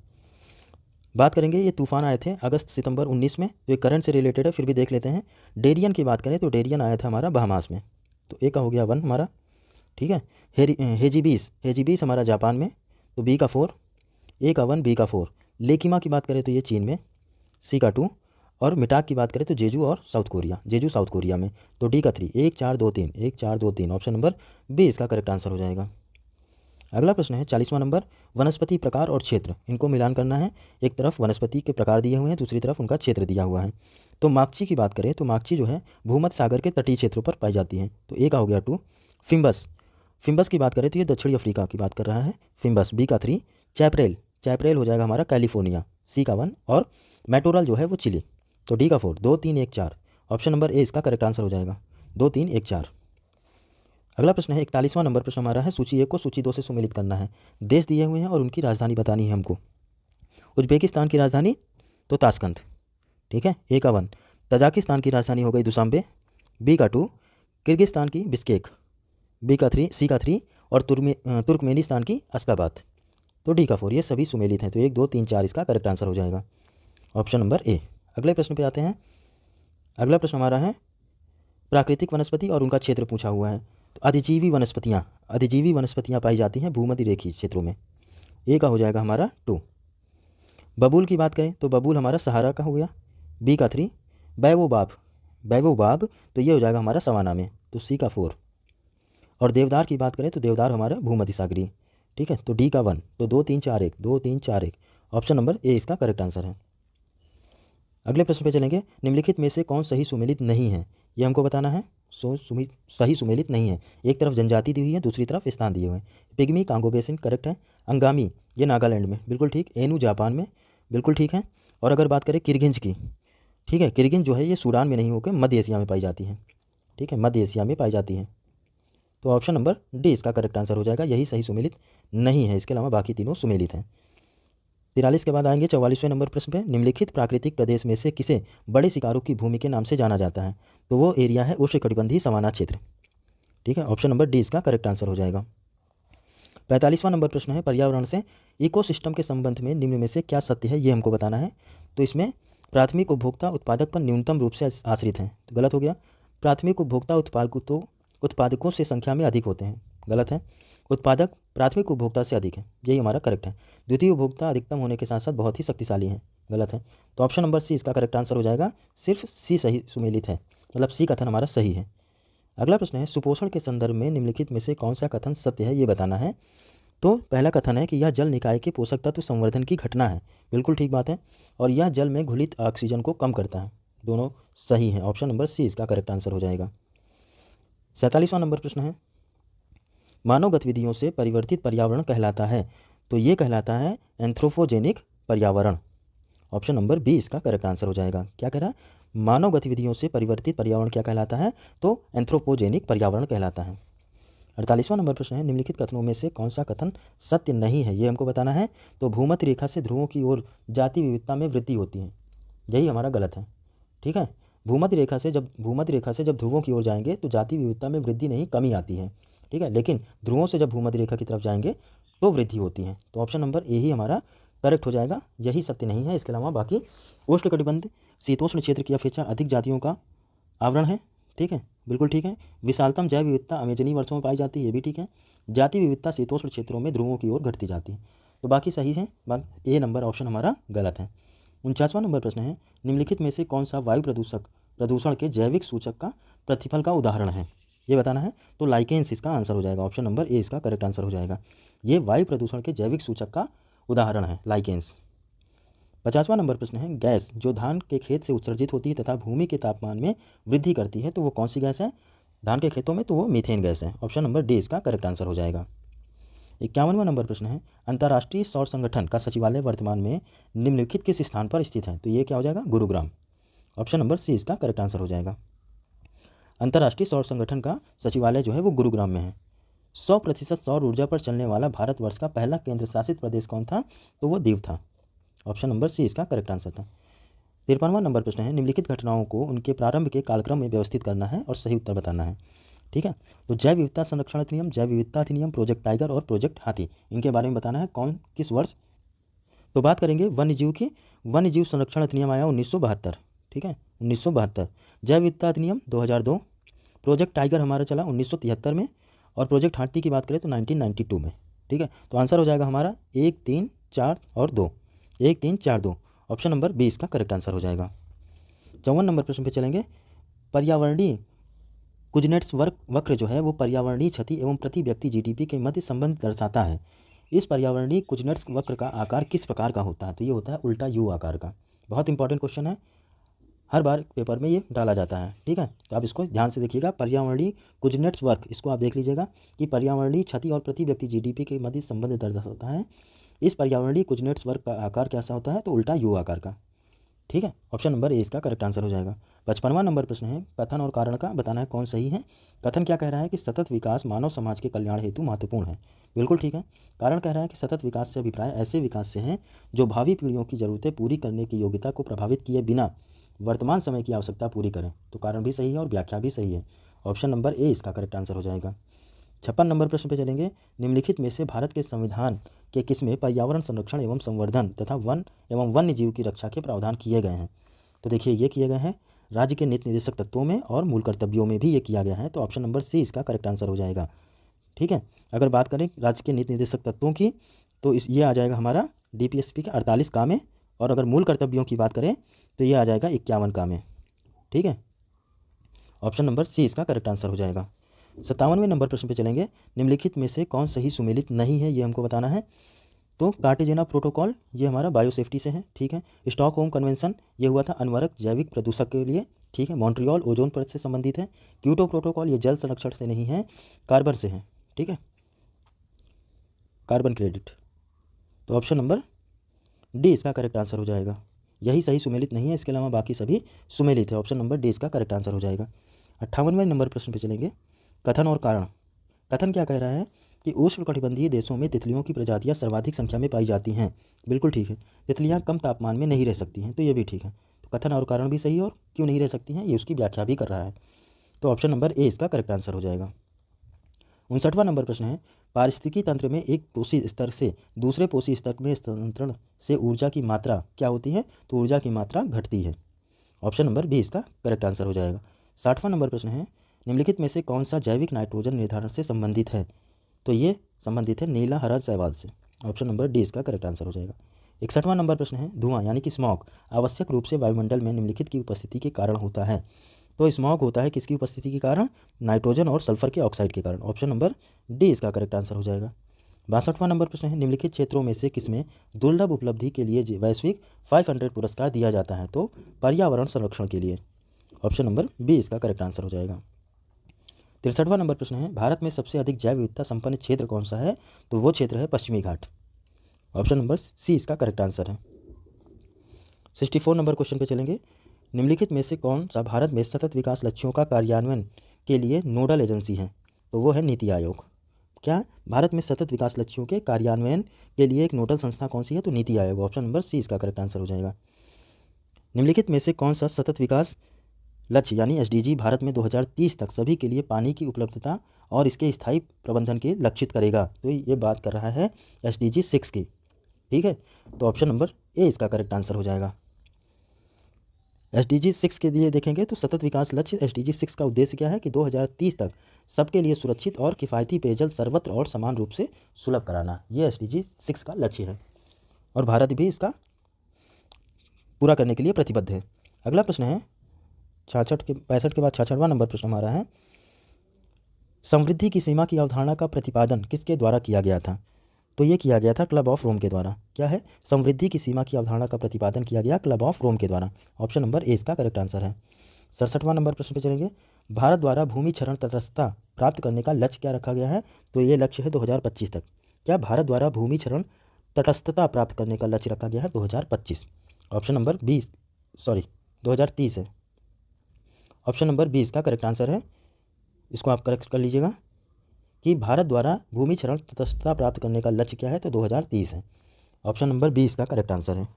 बात करेंगे, ये तूफान आए थे अगस्त सितंबर 19 में, तो ये करंट से रिलेटेड है, फिर भी देख लेते हैं। डेरियन की बात करें तो डेरियन आया था हमारा बहामास में, तो ए का हो गया 1 हमारा, ठीक है। हेजीबीस हमारा जापान में, तो बी का 4, ए का 1, बी का 4। लेकिमा की बात करें तो ये चीन में, सी का 2। और मिटाक की बात करें तो जेजू साउथ कोरिया में, तो डी का 3। 1 4 2 3, 1 4 2 3, ऑप्शन नंबर बी इसका करेक्ट आंसर हो जाएगा। अगला प्रश्न है 40वां नंबर, वनस्पति प्रकार और क्षेत्र, इनको मिलान करना है। एक तरफ वनस्पति के प्रकार दिए हुए हैं, दूसरी तरफ उनका क्षेत्र दिया हुआ है। तो माकची की बात करें तो माकची जो है भूमध्य सागर के तटीय क्षेत्रों पर पाई जाती है, तो ए का हो गया 2। फिम्बस की बात करें तो ये दक्षिणी अफ्रीका की बात कर रहा है, फिम्बस, बी का 3। चैपरेल हो जाएगा हमारा कैलिफोर्निया, सी का 1। और मैटोरल जो है वो चिली, तो डी का 4। 2 3 1 4, ऑप्शन नंबर ए इसका करेक्ट आंसर हो जाएगा, 2 3 1 4। अगला प्रश्न है 41वां नंबर प्रश्न हमारा है, सूची 1 को सूची 2 से सुमेलित करना है। देश दिए हुए हैं और उनकी राजधानी बतानी है हमको। उज्बेकिस्तान की राजधानी तो ताशकंद, ठीक है, ए का 1। तजाकिस्तान की राजधानी हो गई दुशांबे, बी का 2। किर्गिस्तान की बिस्केक, बी का 3, सी का 3। और तुर्कमेनिस्तान की अश्गाबाद, तो डी का 4। ये सभी सुमेलित हैं, तो 1 2 3 4 इसका करेक्ट आंसर हो जाएगा, ऑप्शन नंबर ए। अगले प्रश्न पे आते हैं। अगला प्रश्न हमारा है, प्राकृतिक वनस्पति और उनका क्षेत्र पूछा हुआ है। तो अधिजीवी वनस्पतियाँ पाई जाती हैं भूमध्य रेखीय क्षेत्रों में, ए का हो जाएगा हमारा 2। बबूल की बात करें तो बबूल हमारा सहारा का हो गया, बी का 3। बैवोबाब तो ये हो जाएगा हमारा सवाना में, तो सी का 4। और देवदार की बात करें तो देवदार हमारा भूमध्य सागरीय, ठीक है, तो डी का 1। तो 2 3 4 1, 2 3 4 1, ऑप्शन नंबर ए इसका करेक्ट आंसर है। अगले प्रश्न पे चलेंगे, निम्नलिखित में से कौन सही सुमेलित नहीं है, ये हमको बताना है। सही सुमेलित नहीं है। एक तरफ जनजाति दी हुई है, दूसरी तरफ स्थान दिए हुए हैं। पिग्मी कांगो बेसिन करेक्ट है। अंगामी ये नागालैंड में, बिल्कुल ठीक। एनू जापान में, बिल्कुल ठीक है। और अगर बात करें किर्गिंज की, ठीक है, किर्गिंज जो है ये सूडान में नहीं होकर मध्य एशिया में पाई जाती है, ठीक है, मध्य एशिया में पाई जाती है। तो ऑप्शन नंबर डी इसका करेक्ट आंसर हो जाएगा, यही सही सुमेलित नहीं है। इसके अलावा बाकी तीनों सुमेलित हैं। 43 के बाद आएंगे 44वें नंबर प्रश्न पे, निम्नलिखित प्राकृतिक प्रदेश में से किसे बड़े शिकारों की भूमि के नाम से जाना जाता है। तो वो एरिया है उष्णकटिबंधीय सवाना क्षेत्र, ठीक है, ऑप्शन नंबर डी इसका करेक्ट आंसर हो जाएगा। 45वां नंबर प्रश्न है, पर्यावरण से इकोसिस्टम के संबंध में निम्न में से क्या सत्य है, ये हमको बताना है। तो इसमें प्राथमिक उपभोक्ता उत्पादक पर न्यूनतम रूप से आश्रित हैं, तो गलत हो गया। प्राथमिक उपभोक्ता उत्पादकों से संख्या में अधिक होते हैं, गलत है। उत्पादक प्राथमिक उपभोक्ता से अधिक है, यही हमारा करेक्ट है। द्वितीय उपभोक्ता अधिकतम होने के साथ साथ बहुत ही शक्तिशाली है, गलत है। तो ऑप्शन नंबर सी इसका करेक्ट आंसर हो जाएगा, सिर्फ सी सही सुमेलित है, मतलब सी कथन हमारा सही है। अगला प्रश्न है, सुपोषण के संदर्भ में निम्नलिखित में से कौन सा कथन सत्य है, ये बताना है। तो पहला कथन है कि यह जल निकाय के पोषक तत्व संवर्धन की घटना है, बिल्कुल ठीक बात है। और यह जल में घुलित ऑक्सीजन को कम करता है, दोनों सही हैं, ऑप्शन नंबर सी इसका करेक्ट आंसर हो जाएगा। 47वां नंबर प्रश्न है, मानव गतिविधियों से परिवर्तित पर्यावरण कहलाता है। तो ये कहलाता है एंथ्रोपोजेनिक पर्यावरण, ऑप्शन नंबर बी इसका करेक्ट आंसर हो जाएगा। क्या कह रहा है, मानव गतिविधियों से परिवर्तित पर्यावरण क्या कहलाता है, तो एंथ्रोपोजेनिक पर्यावरण कहलाता है। 48वां नंबर प्रश्न है, निम्नलिखित कथनों में से कौन सा कथन सत्य नहीं है, ये हमको बताना है। तो भूमध्य रेखा से ध्रुवों की ओर जाति विविधता में वृद्धि होती है, यही हमारा गलत है, ठीक है। भूमध्य रेखा से जब ध्रुवों की ओर जाएंगे तो जाति विविधता में वृद्धि नहीं कमी आती है, ठीक है। लेकिन ध्रुवों से जब भूमध्य रेखा की तरफ जाएंगे तो वृद्धि होती है, तो ऑप्शन नंबर ए ही हमारा करेक्ट हो जाएगा, यही सत्य नहीं है। इसके अलावा बाकी उष्णकटिबंध शीतोष्ण क्षेत्र की अपेक्षा अधिक जातियों का आवरण है, ठीक है, बिल्कुल ठीक है। विशालतम जैव विविधता अमेजनी वर्षों में पाई जाती है, ये भी ठीक है। जाति विविधता शीतोष्ण क्षेत्रों में ध्रुवों की ओर घटती जाती है, तो बाकी सही है। ए नंबर ऑप्शन हमारा गलत है। 49वां नंबर प्रश्न है, निम्नलिखित में से कौन सा वायु प्रदूषण के जैविक सूचक का प्रतिफल का उदाहरण है, ये बताना है। तो लाइकेंस इसका आंसर हो जाएगा, ऑप्शन नंबर ए इसका करेक्ट आंसर हो जाएगा। ये वायु प्रदूषण के जैविक सूचक का उदाहरण है, लाइकेंस। 50वां नंबर प्रश्न है, गैस जो धान के खेत से उत्सर्जित होती है तथा भूमि के तापमान में वृद्धि करती है तो वो कौन सी गैस है धान के खेतों में, तो वो मीथेन गैस है। ऑप्शन नंबर डी इसका करेक्ट आंसर हो जाएगा। 51वां नंबर प्रश्न है, अंतर्राष्ट्रीय सौर संगठन का सचिवालय वर्तमान में निम्नलिखित किस स्थान पर स्थित है, तो ये क्या हो जाएगा, गुरुग्राम। ऑप्शन नंबर सी इसका करेक्ट आंसर हो जाएगा। अंतर्राष्ट्रीय सौर संगठन का सचिवालय जो है वो गुरुग्राम में है। 100% सौर ऊर्जा पर चलने वाला भारतवर्ष का पहला केंद्र शासित प्रदेश कौन था, तो वो दीव था। ऑप्शन नंबर सी इसका करेक्ट आंसर था। 53वां नंबर प्रश्न है, निम्नलिखित घटनाओं को उनके प्रारंभ के कालक्रम में व्यवस्थित करना है और सही उत्तर बताना है। ठीक है, तो जैव विविधता संरक्षण अधिनियम, जैव विविधता अधिनियम, प्रोजेक्ट टाइगर और प्रोजेक्ट हाथी, इनके बारे में बताना है कौन किस वर्ष। तो बात करेंगे वन्य जीव की। वन्य जीव संरक्षण अधिनियम आया 1972। ठीक है, 1972। जैव विविधता अधिनियम 2002। प्रोजेक्ट टाइगर हमारा चला 1973 में, और प्रोजेक्ट हाथी की बात करें तो 1992 में। ठीक है, तो आंसर हो जाएगा हमारा 1, 3, 4 और 2। 1, 3, 4, 2। ऑप्शन नंबर बी इसका करेक्ट आंसर हो जाएगा। 54 नंबर प्रश्न पे चलेंगे। पर्यावरणीय कुजनेट्स वक्र जो है वो पर्यावरणीय क्षति एवं प्रति व्यक्ति जीडीपी के मध्य संबंध दर्शाता है। इस पर्यावरणीय कुजनेट्स वक्र का आकार किस प्रकार का होता है, तो ये होता है उल्टा यू आकार का। बहुत इंपॉर्टेंट क्वेश्चन है, हर बार पेपर में ये डाला जाता है। ठीक है, तो आप इसको ध्यान से देखिएगा। पर्यावरणीय कुजनेट्स वक्र, इसको आप देख लीजिएगा कि पर्यावरणीय क्षति और प्रति व्यक्ति जीडीपी के मध्य संबंध दर्शाता है। इस पर्यावरणीय कुजनेट्स वक्र का आकार कैसा होता है, तो उल्टा यू आकार का। ठीक है, ऑप्शन नंबर ए इसका करेक्ट आंसर हो जाएगा। 55वां नंबर प्रश्न है, कथन और कारण का बताना है कौन सही है। कथन क्या कह रहा है कि सतत विकास मानव समाज के कल्याण हेतु महत्वपूर्ण है, बिल्कुल ठीक है। कारण कह रहा है कि सतत विकास से अभिप्राय ऐसे विकास से हैं जो भावी पीढ़ियों की जरूरतें पूरी करने की योग्यता को प्रभावित किए बिना वर्तमान समय की आवश्यकता पूरी करें, तो कारण भी सही है और व्याख्या भी सही है। ऑप्शन नंबर ए इसका करेक्ट आंसर हो जाएगा। 56 नंबर प्रश्न पे चलेंगे। निम्नलिखित में से भारत के संविधान के किसमें पर्यावरण संरक्षण एवं संवर्धन तथा वन एवं वन्य जीव की रक्षा के प्रावधान किए गए हैं, तो देखिए ये किए गए हैं राज्य के नीति निर्देशक तत्वों में और मूल कर्तव्यों में भी ये किया गया है, तो ऑप्शन नंबर सी इसका करेक्ट आंसर हो जाएगा। ठीक है, अगर बात करें राज्य के नीति निर्देशक तत्वों की तो ये आ जाएगा हमारा डीपीएसपी के 48 का में, और अगर मूल कर्तव्यों की बात करें तो ये आ जाएगा 51 का में। ठीक है, ऑप्शन नंबर सी इसका करेक्ट आंसर हो जाएगा। 57वें नंबर प्रश्न पे चलेंगे। निम्नलिखित में से कौन सही सुमेलित नहीं है, ये हमको बताना है। तो कार्टेजेना प्रोटोकॉल ये हमारा बायोसेफ्टी से है। ठीक है, स्टॉकहोम कन्वेंशन ये हुआ था अनवरक जैविक प्रदूषक के लिए। ठीक है, मॉन्ट्रियल ओजोन परत से संबंधित है। क्योटो प्रोटोकॉल ये जल संरक्षण से नहीं है, कार्बन से है। ठीक है, कार्बन क्रेडिट, तो ऑप्शन नंबर डी इसका करेक्ट आंसर हो जाएगा। यही सही सुमेलित नहीं है, इसके अलावा बाकी सभी सुमेलित है। ऑप्शन नंबर डी इसका करेक्ट आंसर हो जाएगा। 58वें नंबर प्रश्न पे चलेंगे। कथन और कारण। कथन क्या कह रहा है कि उष्णकटिबंधीय देशों में तितलियों की प्रजातियां सर्वाधिक संख्या में पाई जाती हैं, बिल्कुल ठीक है। तितलियां कम तापमान में नहीं रह सकती हैं, तो ये भी ठीक है। तो कथन और कारण भी सही है, और क्यों नहीं रह सकती हैं ये उसकी व्याख्या भी कर रहा है, तो ऑप्शन नंबर ए इसका करेक्ट आंसर हो जाएगा। 59वां नंबर प्रश्न है। पारिस्थितिकी तंत्र में एक पोषी स्तर से दूसरे पोषी स्तर में स्थानांतरण से ऊर्जा की मात्रा क्या होती है, तो ऊर्जा की मात्रा घटती है। ऑप्शन नंबर बी इसका करेक्ट आंसर हो जाएगा। 60वां नंबर प्रश्न है। निम्नलिखित में से कौन सा जैविक नाइट्रोजन निर्धारण से संबंधित है, तो ये संबंधित है नीला हरा शैवाल से। ऑप्शन नंबर डी इसका करेक्ट आंसर हो जाएगा। 61वां नंबर प्रश्न है। धुआं यानी कि स्मॉग आवश्यक रूप से वायुमंडल में निम्नलिखित की उपस्थिति के कारण होता है, तो स्मॉग होता है किसकी उपस्थिति के कारण, नाइट्रोजन और सल्फर के ऑक्साइड के कारण। ऑप्शन नंबर डी इसका करेक्ट आंसर हो जाएगा। 62वां नंबर प्रश्न है। निम्नलिखित क्षेत्रों में से किसमें दुर्लभ उपलब्धि के लिए वैश्विक 500 पुरस्कार दिया जाता है, तो पर्यावरण संरक्षण के लिए। ऑप्शन नंबर बी इसका करेक्ट आंसर हो जाएगा। 63वां नंबर प्रश्न है। भारत में सबसे अधिक जैव विविधता संपन्न क्षेत्र कौन सा है, तो वो क्षेत्र है पश्चिमी घाट। ऑप्शन नंबर सी इसका करेक्ट आंसर है। 64 नंबर क्वेश्चन पे चलेंगे। निम्नलिखित में से कौन सा भारत में सतत विकास लक्ष्यों का कार्यान्वयन के लिए नोडल एजेंसी है, तो वो है नीति आयोग। क्या भारत में सतत विकास लक्ष्यों के कार्यान्वयन के लिए एक नोडल संस्था कौन सी है, तो नीति आयोग। ऑप्शन नंबर सी इसका करेक्ट आंसर हो जाएगा। निम्नलिखित में से कौन सा सतत विकास लक्ष्य यानी एसडीजी भारत में 2030 तक सभी के लिए पानी की उपलब्धता और इसके स्थायी प्रबंधन के लक्षित करेगा, तो ये बात कर रहा है एसडीजी 6 की। ठीक है, तो ऑप्शन नंबर ए इसका करेक्ट आंसर हो जाएगा। एसडीजी 6 के लिए देखेंगे तो सतत विकास लक्ष्य एसडीजी 6 का उद्देश्य क्या है कि 2030 तक सबके लिए सुरक्षित और किफ़ायती पेयजल सर्वत्र और समान रूप से सुलभ कराना, ये एसडीजी 6 का लक्ष्य है, और भारत भी इसका पूरा करने के लिए प्रतिबद्ध है। अगला प्रश्न है 65 के बाद 66वां नंबर प्रश्न हमारा है। समृद्धि की सीमा की अवधारणा का प्रतिपादन किसके द्वारा किया गया था, तो ये किया गया था क्लब ऑफ रोम के द्वारा। क्या है? समृद्धि की सीमा की अवधारणा का प्रतिपादन किया गया क्लब ऑफ रोम के द्वारा। ऑप्शन नंबर ए इसका करेक्ट आंसर है। 67वां नंबर प्रश्न पे चलेंगे। भारत द्वारा भूमि क्षरण तटस्थता प्राप्त करने का लक्ष्य क्या रखा गया है? तो ये लक्ष्य है 2025 तक। क्या भारत द्वारा भूमि क्षरण तटस्थता प्राप्त करने का लक्ष्य रखा गया है 2025? ऑप्शन नंबर 2030 है। ऑप्शन नंबर 20 का करेक्ट आंसर है। इसको आप करेक्ट कर लीजिएगा कि भारत द्वारा भूमि क्षरण तटस्थता प्राप्त करने का लक्ष्य क्या है? तो 2030 है। ऑप्शन नंबर 20 का करेक्ट आंसर है।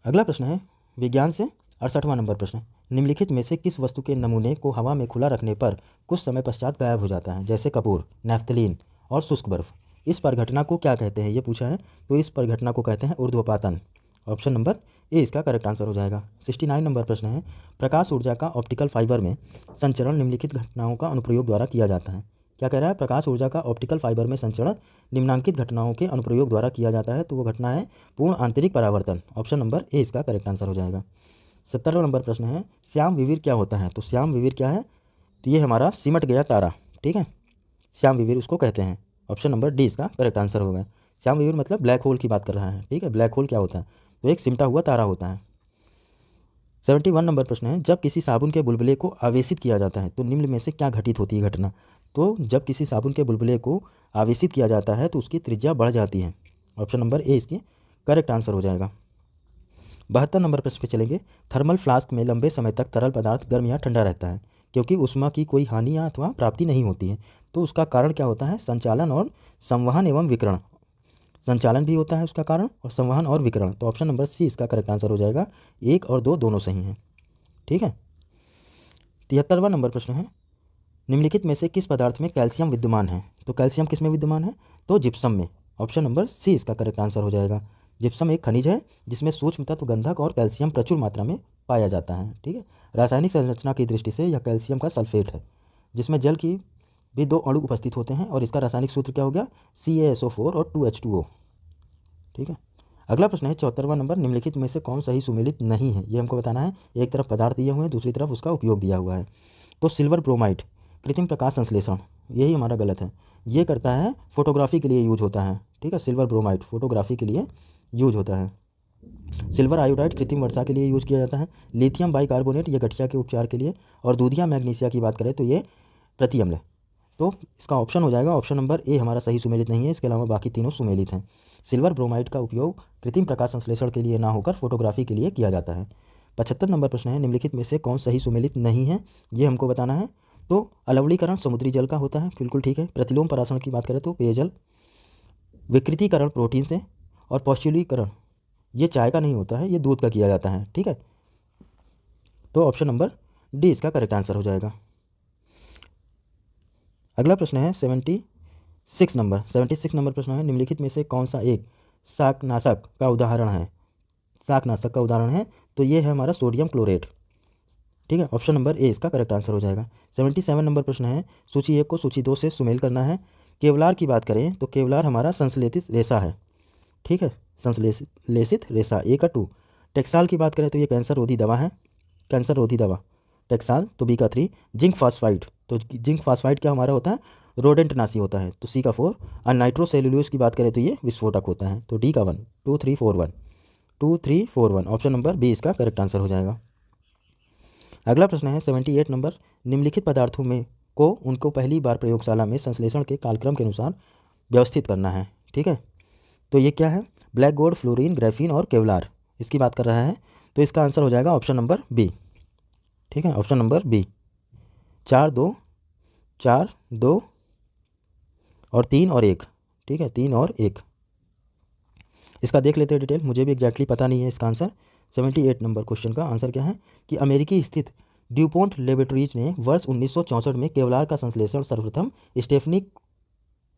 अगला प्रश्न है विज्ञान से 68वां नंबर प्रश्न। निम्नलिखित में से किस वस्तु के नमूने को हवा में खुला रखने पर कुछ समय पश्चात गायब हो जाता है? जैसे कपूर, नैफ्थलीन और शुष्क बर्फ। इस परिघटना को क्या कहते हैं? ये पूछा है। तो इस परिघटना को कहते हैं ऊर्ध्वपातन। ऑप्शन नंबर ए इसका करेक्ट आंसर हो जाएगा। 69 नंबर प्रश्न है प्रकाश ऊर्जा का ऑप्टिकल फाइबर में संचरण निम्नलिखित घटनाओं का अनुप्रयोग द्वारा किया जाता है। क्या कह रहा है? प्रकाश ऊर्जा का ऑप्टिकल फाइबर में संचरण निम्नांकित घटनाओं के अनुप्रयोग द्वारा किया जाता है। तो वो घटना है पूर्ण आंतरिक परावर्तन। ऑप्शन नंबर ए इसका करेक्ट आंसर हो जाएगा। 70वां नंबर प्रश्न है श्याम विवीर क्या होता है? तो श्याम विवीर क्या है? तो ये हमारा सिमट गया तारा। ठीक है, श्याम विवीर उसको कहते हैं। ऑप्शन नंबर डी इसका करेक्ट आंसर होगा। श्याम विवीर मतलब ब्लैक होल की बात कर रहा है। ठीक है, ब्लैक होल क्या होता है? तो एक सिमटा हुआ तारा होता है। 71 नंबर प्रश्न है जब किसी साबुन के बुलबुले को आवेशित किया जाता है तो निम्न में से क्या घटित होती है घटना? तो जब किसी साबुन के बुलबुले को आवेशित किया जाता है तो उसकी त्रिज्या बढ़ जाती है। ऑप्शन नंबर ए इसकी करेक्ट आंसर हो जाएगा। 72 नंबर प्रश्न पे चलेंगे। थर्मल फ्लास्क में लंबे समय तक तरल पदार्थ गर्म या ठंडा रहता है क्योंकि ऊष्मा की कोई हानि या अथवा प्राप्ति नहीं होती है। तो उसका कारण क्या होता है? संचालन और संवहन एवं विकिरण। संचालन भी होता है उसका कारण और संवहन और विकिरण। तो ऑप्शन नंबर सी इसका करेक्ट आंसर हो जाएगा। 1 और 2 दोनों सही हैं। ठीक है। 73वां नंबर प्रश्न है निम्नलिखित में से किस पदार्थ में कैल्शियम विद्यमान है? तो कैल्शियम किस में विद्यमान है? तो जिप्सम में। ऑप्शन नंबर सी इसका करेक्ट आंसर हो जाएगा। जिप्सम एक खनिज है जिसमें सूक्ष्म तत्व गंधक और कैल्शियम प्रचुर मात्रा में पाया जाता है। ठीक है, रासायनिक संरचना की दृष्टि से यह कैल्शियम का सल्फेट है जिसमें जल की भी 2 अणु उपस्थित होते हैं और इसका रासायनिक सूत्र क्या हो गया? CaSO4 और 2H2O। ठीक है। अगला प्रश्न है 74वां नंबर। निम्नलिखित में से कौन सही सुमेलित नहीं है? ये हमको बताना है। एक तरफ पदार्थ दिए हुए हैं, दूसरी तरफ उसका उपयोग दिया हुआ है। तो सिल्वर ब्रोमाइड कृत्रिम प्रकाश संश्लेषण, यही हमारा गलत है। ये करता है फोटोग्राफी के लिए यूज होता है। ठीक है, सिल्वर ब्रोमाइड फोटोग्राफी के लिए यूज होता है। सिल्वर आयोडाइड कृत्रिम वर्षा के लिए यूज किया जाता है। लिथियम बाइकार्बोनेट ये गठिया के उपचार के लिए। और दूधिया मैग्नीशिया की बात करें तो ये प्रति अम्ल। तो इसका ऑप्शन हो जाएगा ऑप्शन नंबर ए हमारा सही सुमेलित नहीं है। इसके अलावा बाकी तीनों सुमेलित हैं। सिल्वर ब्रोमाइड का उपयोग कृत्रिम प्रकाश संश्लेषण के लिए ना होकर फोटोग्राफी के लिए किया जाता है। 75 नंबर प्रश्न है निम्नलिखित में से कौन सही सुमेलित नहीं है? ये हमको बताना है। तो अलवलीकरण समुद्री जल का होता है, बिल्कुल ठीक है। प्रतिलोम परासरण की बात करें तो पेयजल। विकृतीकरण प्रोटीन से। और पौष्टिकीकरण ये चाय का नहीं होता है, ये दूध का किया जाता है। ठीक है, तो ऑप्शन नंबर डी इसका करेक्ट आंसर हो जाएगा। अगला प्रश्न है 76 नंबर प्रश्न है निम्नलिखित में से कौन सा एक शाकनाशक का उदाहरण है? शाकनाशक का उदाहरण है तो ये है हमारा सोडियम क्लोरेट। ठीक है, ऑप्शन नंबर ए इसका करेक्ट आंसर हो जाएगा। 77 नंबर प्रश्न है सूची 1 को सूची 2 से सुमेल करना है। केवलार की बात करें तो केवलार हमारा संश्लेषित रेशा है। ठीक है, संश्लेषित रेशा ए का 2। टेक्साल की बात करें तो ये कैंसर रोधी दवा है, कैंसर रोधी दवा टेक्साल, तो बी का 3। जिंक फॉस्फाइड, तो जिंक फॉस्फाइड क्या हमारा होता है? रोडेंटनाशी होता है, तो सी का 4। और नाइट्रोसेल्यूलोज की बात करें तो ये विस्फोटक होता है, तो डी का 1। 2 3 4 1 2 3 4 1 ऑप्शन नंबर बी इसका करेक्ट आंसर हो जाएगा। अगला प्रश्न है 78 नंबर। निम्नलिखित पदार्थों में को उनको पहली बार प्रयोगशाला में संश्लेषण के कालक्रम के अनुसार व्यवस्थित करना है। ठीक है, तो ये क्या है? ब्लैक गोल्ड, फ्लोरीन, ग्रेफीन और केवलार इसकी बात कर रहा है। तो इसका आंसर हो जाएगा ऑप्शन नंबर बी। ठीक है, ऑप्शन नंबर बी। 4 2 4 2 और 3 और 1। ठीक है, 3 और 1 इसका देख लेते हैं डिटेल। मुझे भी एग्जैक्टली पता नहीं है इसका आंसर। 78 नंबर क्वेश्चन का आंसर क्या है कि अमेरिकी स्थित ड्यूपोंट लेबोरेटरीज ने वर्ष 1964 में केवलार का संश्लेषण सर्वप्रथम स्टेफनी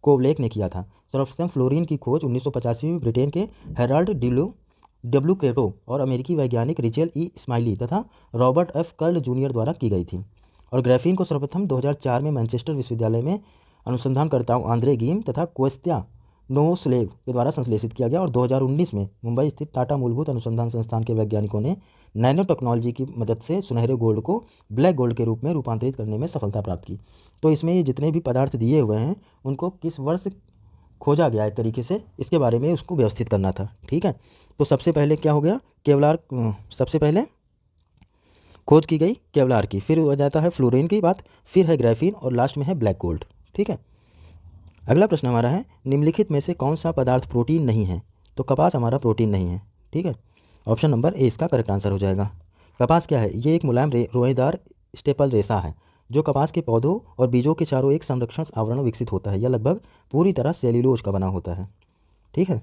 कोवलेक ने किया था। सर्वप्रथम फ्लोरीन की खोज 1985 में ब्रिटेन के हेराल्ड डब्ल्यू क्रेटो और अमेरिकी वैज्ञानिक रिचेल ई स्माइली तथा रॉबर्ट एफ कर्ल जूनियर द्वारा की गई थी। और ग्राफीन को सर्वप्रथम 2004 में मैनचेस्टर विश्वविद्यालय में अनुसंधानकर्ताओं आंद्रे गीम तथा कोस्त्या नोवोस्लेव के द्वारा संश्लेषित किया गया। और 2019 में मुंबई स्थित टाटा मूलभूत अनुसंधान संस्थान के वैज्ञानिकों ने नैनो टेक्नोलॉजी की मदद से सुनहरे गोल्ड को ब्लैक गोल्ड के रूप में रूपांतरित करने में सफलता प्राप्त की। तो इसमें ये जितने भी पदार्थ दिए हुए हैं उनको किस वर्ष खोजा गया एक तरीके से, इसके बारे में उसको व्यवस्थित करना था। ठीक है, तो सबसे पहले क्या हो गया, केवलार, सबसे पहले खोज की गई केवलार की, फिर हो जाता है फ्लोरीन की बात, फिर है ग्राफीन और लास्ट में है ब्लैक गोल्ड। ठीक है, अगला प्रश्न हमारा है निम्नलिखित में से कौन सा पदार्थ प्रोटीन नहीं है। तो कपास हमारा प्रोटीन नहीं है। ठीक है, ऑप्शन नंबर ए इसका करेक्ट आंसर हो जाएगा। कपास क्या है, ये एक मुलायम रोएदार स्टेपल रेशा है जो कपास के पौधों और बीजों के चारों एक संरक्षण आवरण विकसित होता है। यह लगभग पूरी तरह सेल्यूलोज का बना होता है। ठीक है,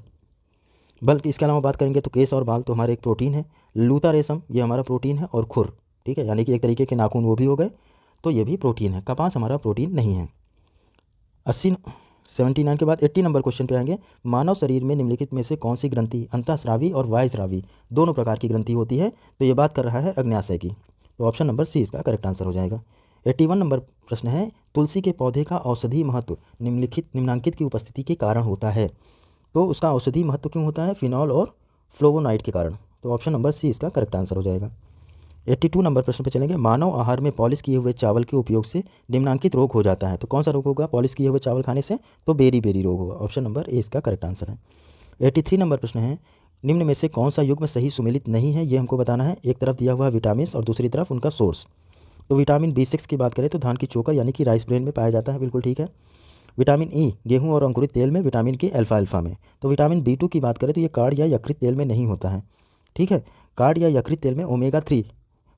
बल्कि इसके अलावा बात करेंगे तो केस और बाल तो हमारे एक प्रोटीन है, लूता रेशम ये हमारा प्रोटीन है, और खुर, ठीक है, यानी कि एक तरीके के नाखून वो भी हो गए, तो ये भी प्रोटीन है। कपास हमारा प्रोटीन नहीं है। 79 के बाद 80 नंबर क्वेश्चन पे आएंगे। मानव शरीर में निम्नलिखित में से कौन सी ग्रंथि अंतःस्रावी और वायस्रावी दोनों प्रकार की ग्रंथि होती है। तो ये बात कर रहा है अग्न्याशय की, तो ऑप्शन नंबर सी इसका करेक्ट आंसर हो जाएगा। 81 नंबर प्रश्न है तुलसी के पौधे का औषधि महत्व निम्नांकित की उपस्थिति के कारण होता है। तो उसका औषधि महत्व क्यों होता है, फिनॉल और फ्लोवोनाइड के कारण। तो ऑप्शन नंबर सी इसका करेक्ट आंसर हो जाएगा। 82 नंबर प्रश्न पे चलेंगे। मानव आहार में पॉलिश किए हुए चावल के उपयोग से निम्नांकित रोग हो जाता है। तो कौन सा रोग होगा पॉलिश किए हुए चावल खाने से, तो बेरी बेरी रोग होगा। ऑप्शन नंबर ए इसका करेक्ट आंसर है। 83 नंबर प्रश्न है निम्न में से कौन सा युग्म सही सुमेलित नहीं है, ये हमको बताना है। एक तरफ दिया हुआ विटामिन और दूसरी तरफ उनका सोर्स। तो विटामिन B6 की बात करें तो धान की चोकर यानी कि राइस ब्रेन में पाया जाता है, बिल्कुल ठीक है। विटामिन ई गेहूं और अंकुरित तेल में, विटामिन के अल्फा में। तो विटामिन B2 की बात करें तो ये कार्ड या यकृत तेल में नहीं होता है। ठीक है, कार्ड या यकृत तेल में ओमेगा 3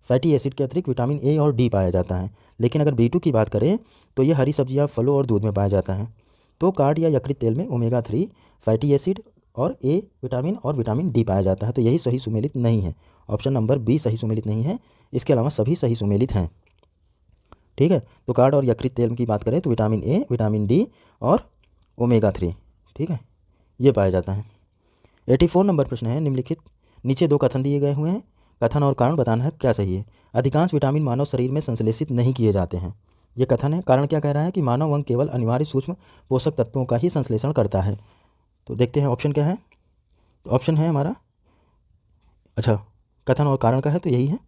फैटी एसिड के अतिरिक्त विटामिन ए और डी पाया जाता है। लेकिन अगर B2 की बात करें तो ये हरी सब्जियां, फलों और दूध में पाया जाता है। तो कार्ड या यकृत तेल में ओमेगा 3 फैटी एसिड और ए विटामिन और विटामिन डी पाया जाता है। तो यही सही सुमेलित नहीं है, ऑप्शन नंबर बी सही सुमेलित नहीं है। इसके अलावा सभी सही सुमेलित हैं। ठीक है, तो कार्ड और यकृत तेल की बात करें तो विटामिन ए, विटामिन डी और ओमेगा 3, ठीक है, ये पाया जाता है। 84 नंबर प्रश्न है निम्नलिखित नीचे दो कथन दिए गए हुए हैं, कथन और कारण बताना है क्या सही है। अधिकांश विटामिन मानव शरीर में संश्लेषित नहीं किए जाते हैं, ये कथन है। कारण क्या कह रहा है कि मानव अंग केवल अनिवार्य सूक्ष्म पोषक तत्वों का ही संश्लेषण करता है। तो देखते हैं ऑप्शन क्या है। तो ऑप्शन है हमारा, अच्छा, कथन और कारण का है तो यही है।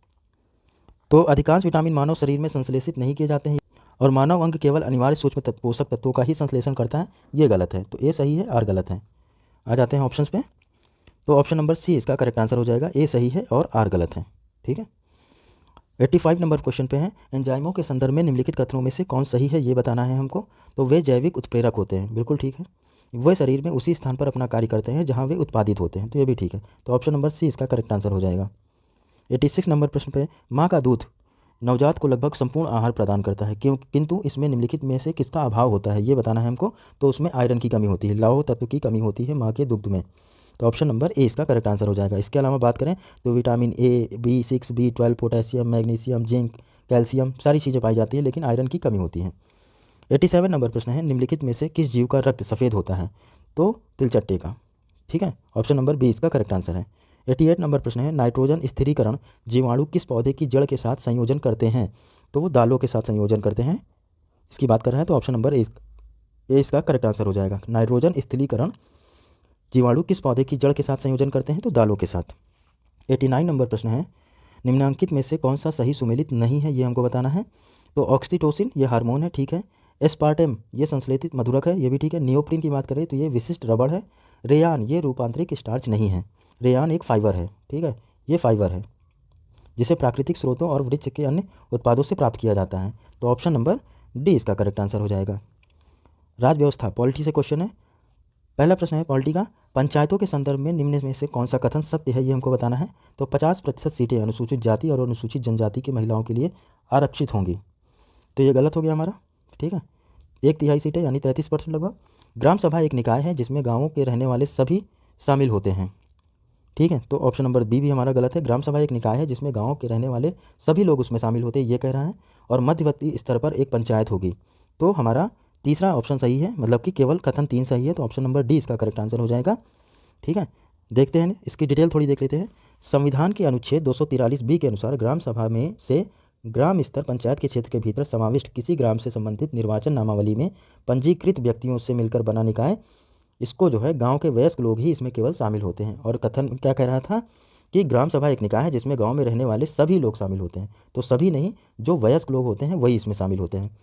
तो अधिकांश विटामिन मानव शरीर में संश्लेषित नहीं किए जाते हैं और मानव अंग केवल अनिवार्य सूक्ष्म पोषक तत्वों का ही संश्लेषण करता है, ये गलत है। तो ए सही है, आर गलत है। आ जाते हैं ऑप्शंस पे। तो ऑप्शन नंबर सी इसका करेक्ट आंसर हो जाएगा, ए सही है और आर गलत है। ठीक है, 85 नंबर क्वेश्चन पे है एंजाइमों के संदर्भ में निम्नलिखित कथनों में से कौन सही है, ये बताना है हमको। तो वे जैविक उत्प्रेरक होते हैं, बिल्कुल ठीक है। वे शरीर में उसी स्थान पर अपना कार्य करते हैं जहाँ वे उत्पादित होते हैं, तो ये भी ठीक है। तो ऑप्शन नंबर सी इसका करेक्ट आंसर हो जाएगा। 86 नंबर प्रश्न पे माँ का दूध नवजात को लगभग संपूर्ण आहार प्रदान करता है, क्यों, किंतु इसमें निम्नलिखित में से किसका अभाव होता है, ये बताना है हमको। तो उसमें आयरन की कमी होती है, लौह तत्व की कमी होती है माँ के दुग्ध में। तो ऑप्शन नंबर ए इसका करेक्ट आंसर हो जाएगा। इसके अलावा बात करें तो vitamin A, B6, B12, potassium, magnesium, zinc, calcium सारी चीज़ें पाई जाती है, लेकिन आयरन की कमी होती है। 87 नंबर प्रश्न है निम्नलिखित में से किस जीव का रक्त सफ़ेद होता है। तो तिलचट्टे का, ठीक है, ऑप्शन नंबर बी इसका करेक्ट आंसर है। 88 नंबर प्रश्न है नाइट्रोजन स्थिरीकरण जीवाणु किस पौधे की जड़ के साथ संयोजन करते हैं। तो वो दालों के साथ संयोजन करते हैं, इसकी बात कर रहे हैं। तो ऑप्शन नंबर ए इसका करेक्ट आंसर हो जाएगा। नाइट्रोजन स्थिरीकरण जीवाणु किस पौधे की जड़ के साथ संयोजन करते हैं, तो दालों के साथ। 89 नंबर प्रश्न है निम्नांकित में से कौन सा सही सुमेलित नहीं है, ये हमको बताना है। तो ऑक्सीटोसिन ये हार्मोन है, ठीक है। एस्पार्टेम ये संश्लेषित मधुरक है, ये भी ठीक है। नियोप्रिन की बात करें तो ये विशिष्ट रबड़ है। रेयान ये रूपांतरिक स्टार्च नहीं है, रेयान एक फाइबर है, ठीक है, ये फाइबर है जिसे प्राकृतिक स्रोतों और वृक्ष के अन्य उत्पादों से प्राप्त किया जाता है। तो ऑप्शन नंबर डी इसका करेक्ट आंसर हो जाएगा। राज्य व्यवस्था पॉलिटी से क्वेश्चन है। पहला प्रश्न है पॉलिटी का, पंचायतों के संदर्भ में निम्न में से कौन सा कथन सत्य है, ये हमको बताना है। तो 50% सीटें अनुसूचित जाति और अनुसूचित जनजाति की महिलाओं के लिए आरक्षित होंगी, तो ये गलत हो गया हमारा, ठीक है। 1/3 सीटें यानी 33% लगभग। ग्राम सभा एक निकाय है जिसमें गाँवों के रहने वाले सभी शामिल होते हैं, ठीक है। तो ऑप्शन नंबर बी भी हमारा गलत है। ग्राम सभा एक निकाय है जिसमें गाँव के रहने वाले सभी लोग उसमें शामिल होते हैं, ये कह रहा है। और मध्यवर्ती स्तर पर एक पंचायत होगी, तो हमारा तीसरा ऑप्शन सही है, मतलब कि केवल कथन 3 सही है। तो ऑप्शन नंबर डी इसका करेक्ट आंसर हो जाएगा, ठीक है। देखते हैं इसकी डिटेल थोड़ी देख लेते हैं। संविधान के अनुच्छेद 243 के अनुसार ग्राम सभा में से ग्राम स्तर पंचायत के क्षेत्र के भीतर समाविष्ट किसी ग्राम से संबंधित निर्वाचन नामावली में पंजीकृत व्यक्तियों से मिलकर बना निकाय, इसको जो है गांव के वयस्क लोग ही इसमें केवल शामिल होते हैं। और कथन क्या कह रहा था कि ग्राम सभा एक निकाय है जिसमें गांव में रहने वाले सभी लोग शामिल होते हैं, तो सभी नहीं, जो वयस्क लोग होते हैं वही इसमें शामिल होते हैं।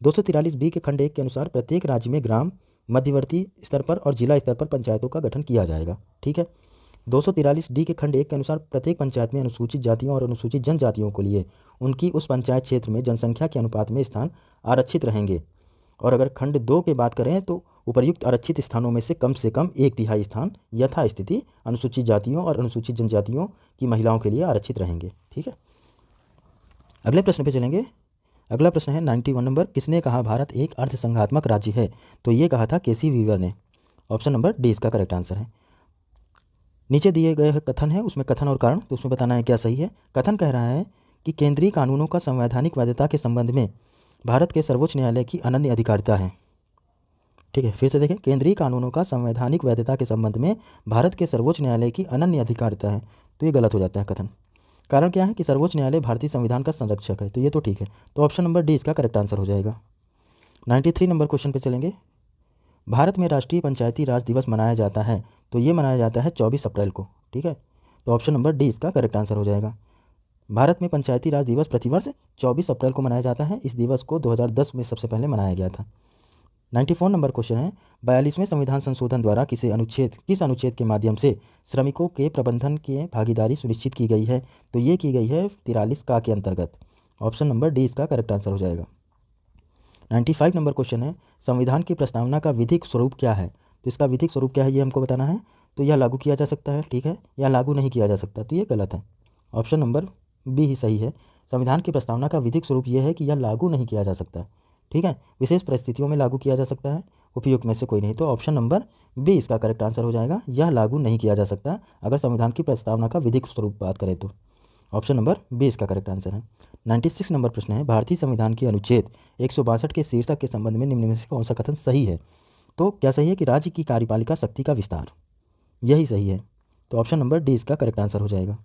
243 के खंड 1 के अनुसार प्रत्येक राज्य में ग्राम मध्यवर्ती स्तर पर और जिला स्तर पर पंचायतों का गठन किया जाएगा। ठीक है। 243D के खंड 1 के अनुसार प्रत्येक पंचायत में अनुसूचित जातियों और अनुसूचित जनजातियों के लिए उनकी उस पंचायत क्षेत्र में जनसंख्या के अनुपात में स्थान आरक्षित रहेंगे। और अगर खंड 2 की बात करें तो उपर्युक्त आरक्षित स्थानों में से कम 1/3 स्थान यथास्थिति अनुसूचित जातियों और अनुसूचित जनजातियों की महिलाओं के लिए आरक्षित रहेंगे। ठीक है। अगले प्रश्न पे चलेंगे। अगला प्रश्न है 91 नंबर, किसने कहा भारत एक अर्थसंघात्मक राज्य है? तो ये कहा था केसी वीवर ने। ऑप्शन नंबर डी इसका करेक्ट आंसर है। नीचे दिए गए कथन है, उसमें कथन और कारण, तो उसमें बताना है क्या सही है। कथन कह रहा है कि केंद्रीय कानूनों का संवैधानिक वैधता के संबंध में भारत के सर्वोच्च न्यायालय की अनन्य अधिकारिता है। ठीक है, फिर से देखें, केंद्रीय कानूनों का संवैधानिक वैधता के संबंध में भारत के सर्वोच्च न्यायालय की अनन्य अधिकारिता है, तो ये गलत हो जाता है कथन। कारण क्या है कि सर्वोच्च न्यायालय भारतीय संविधान का संरक्षक है, तो ये तो ठीक है। तो ऑप्शन नंबर डी इसका करेक्ट आंसर हो जाएगा। 93 नंबर क्वेश्चन पे चलेंगे। भारत में राष्ट्रीय पंचायती राज दिवस मनाया जाता है, तो ये मनाया जाता है 24 अप्रैल को। ठीक है, तो ऑप्शन नंबर डी इसका करेक्ट आंसर हो जाएगा। भारत में पंचायती राज दिवस प्रतिवर्ष 24 अप्रैल को मनाया जाता है। इस दिवस को 2010 में सबसे पहले मनाया गया था। 94 नंबर क्वेश्चन है, 42वें संविधान संशोधन द्वारा किस अनुच्छेद के माध्यम से श्रमिकों के प्रबंधन की भागीदारी सुनिश्चित की गई है? तो ये की गई है 43 का के अंतर्गत। ऑप्शन नंबर डी इसका करेक्ट आंसर हो जाएगा। 95 नंबर क्वेश्चन है, संविधान की प्रस्तावना का विधिक स्वरूप क्या है? तो इसका विधिक स्वरूप क्या है ये हमको बताना है। तो यह लागू किया जा सकता है, ठीक है, या लागू नहीं किया जा सकता, तो ये गलत है। ऑप्शन नंबर बी ही सही है। संविधान की प्रस्तावना का विधिक स्वरूप यह है कि यह लागू नहीं किया जा सकता। ठीक है, विशेष परिस्थितियों में लागू किया जा सकता है, उपयुक्त में से कोई नहीं। तो ऑप्शन नंबर बी इसका करेक्ट आंसर हो जाएगा। यह लागू नहीं किया जा सकता अगर संविधान की प्रस्तावना का विधिक स्वरूप बात करें तो। ऑप्शन नंबर बी इसका करेक्ट आंसर है। 96 नंबर प्रश्न है, भारतीय संविधान के अनुच्छेद 162 के शीर्षक के संबंध में निम्न में से कौन सा कथन सही है? तो क्या सही है कि राज्य की कार्यपालिका शक्ति का विस्तार, यही सही है। तो ऑप्शन नंबर डी इसका करेक्ट आंसर हो जाएगा।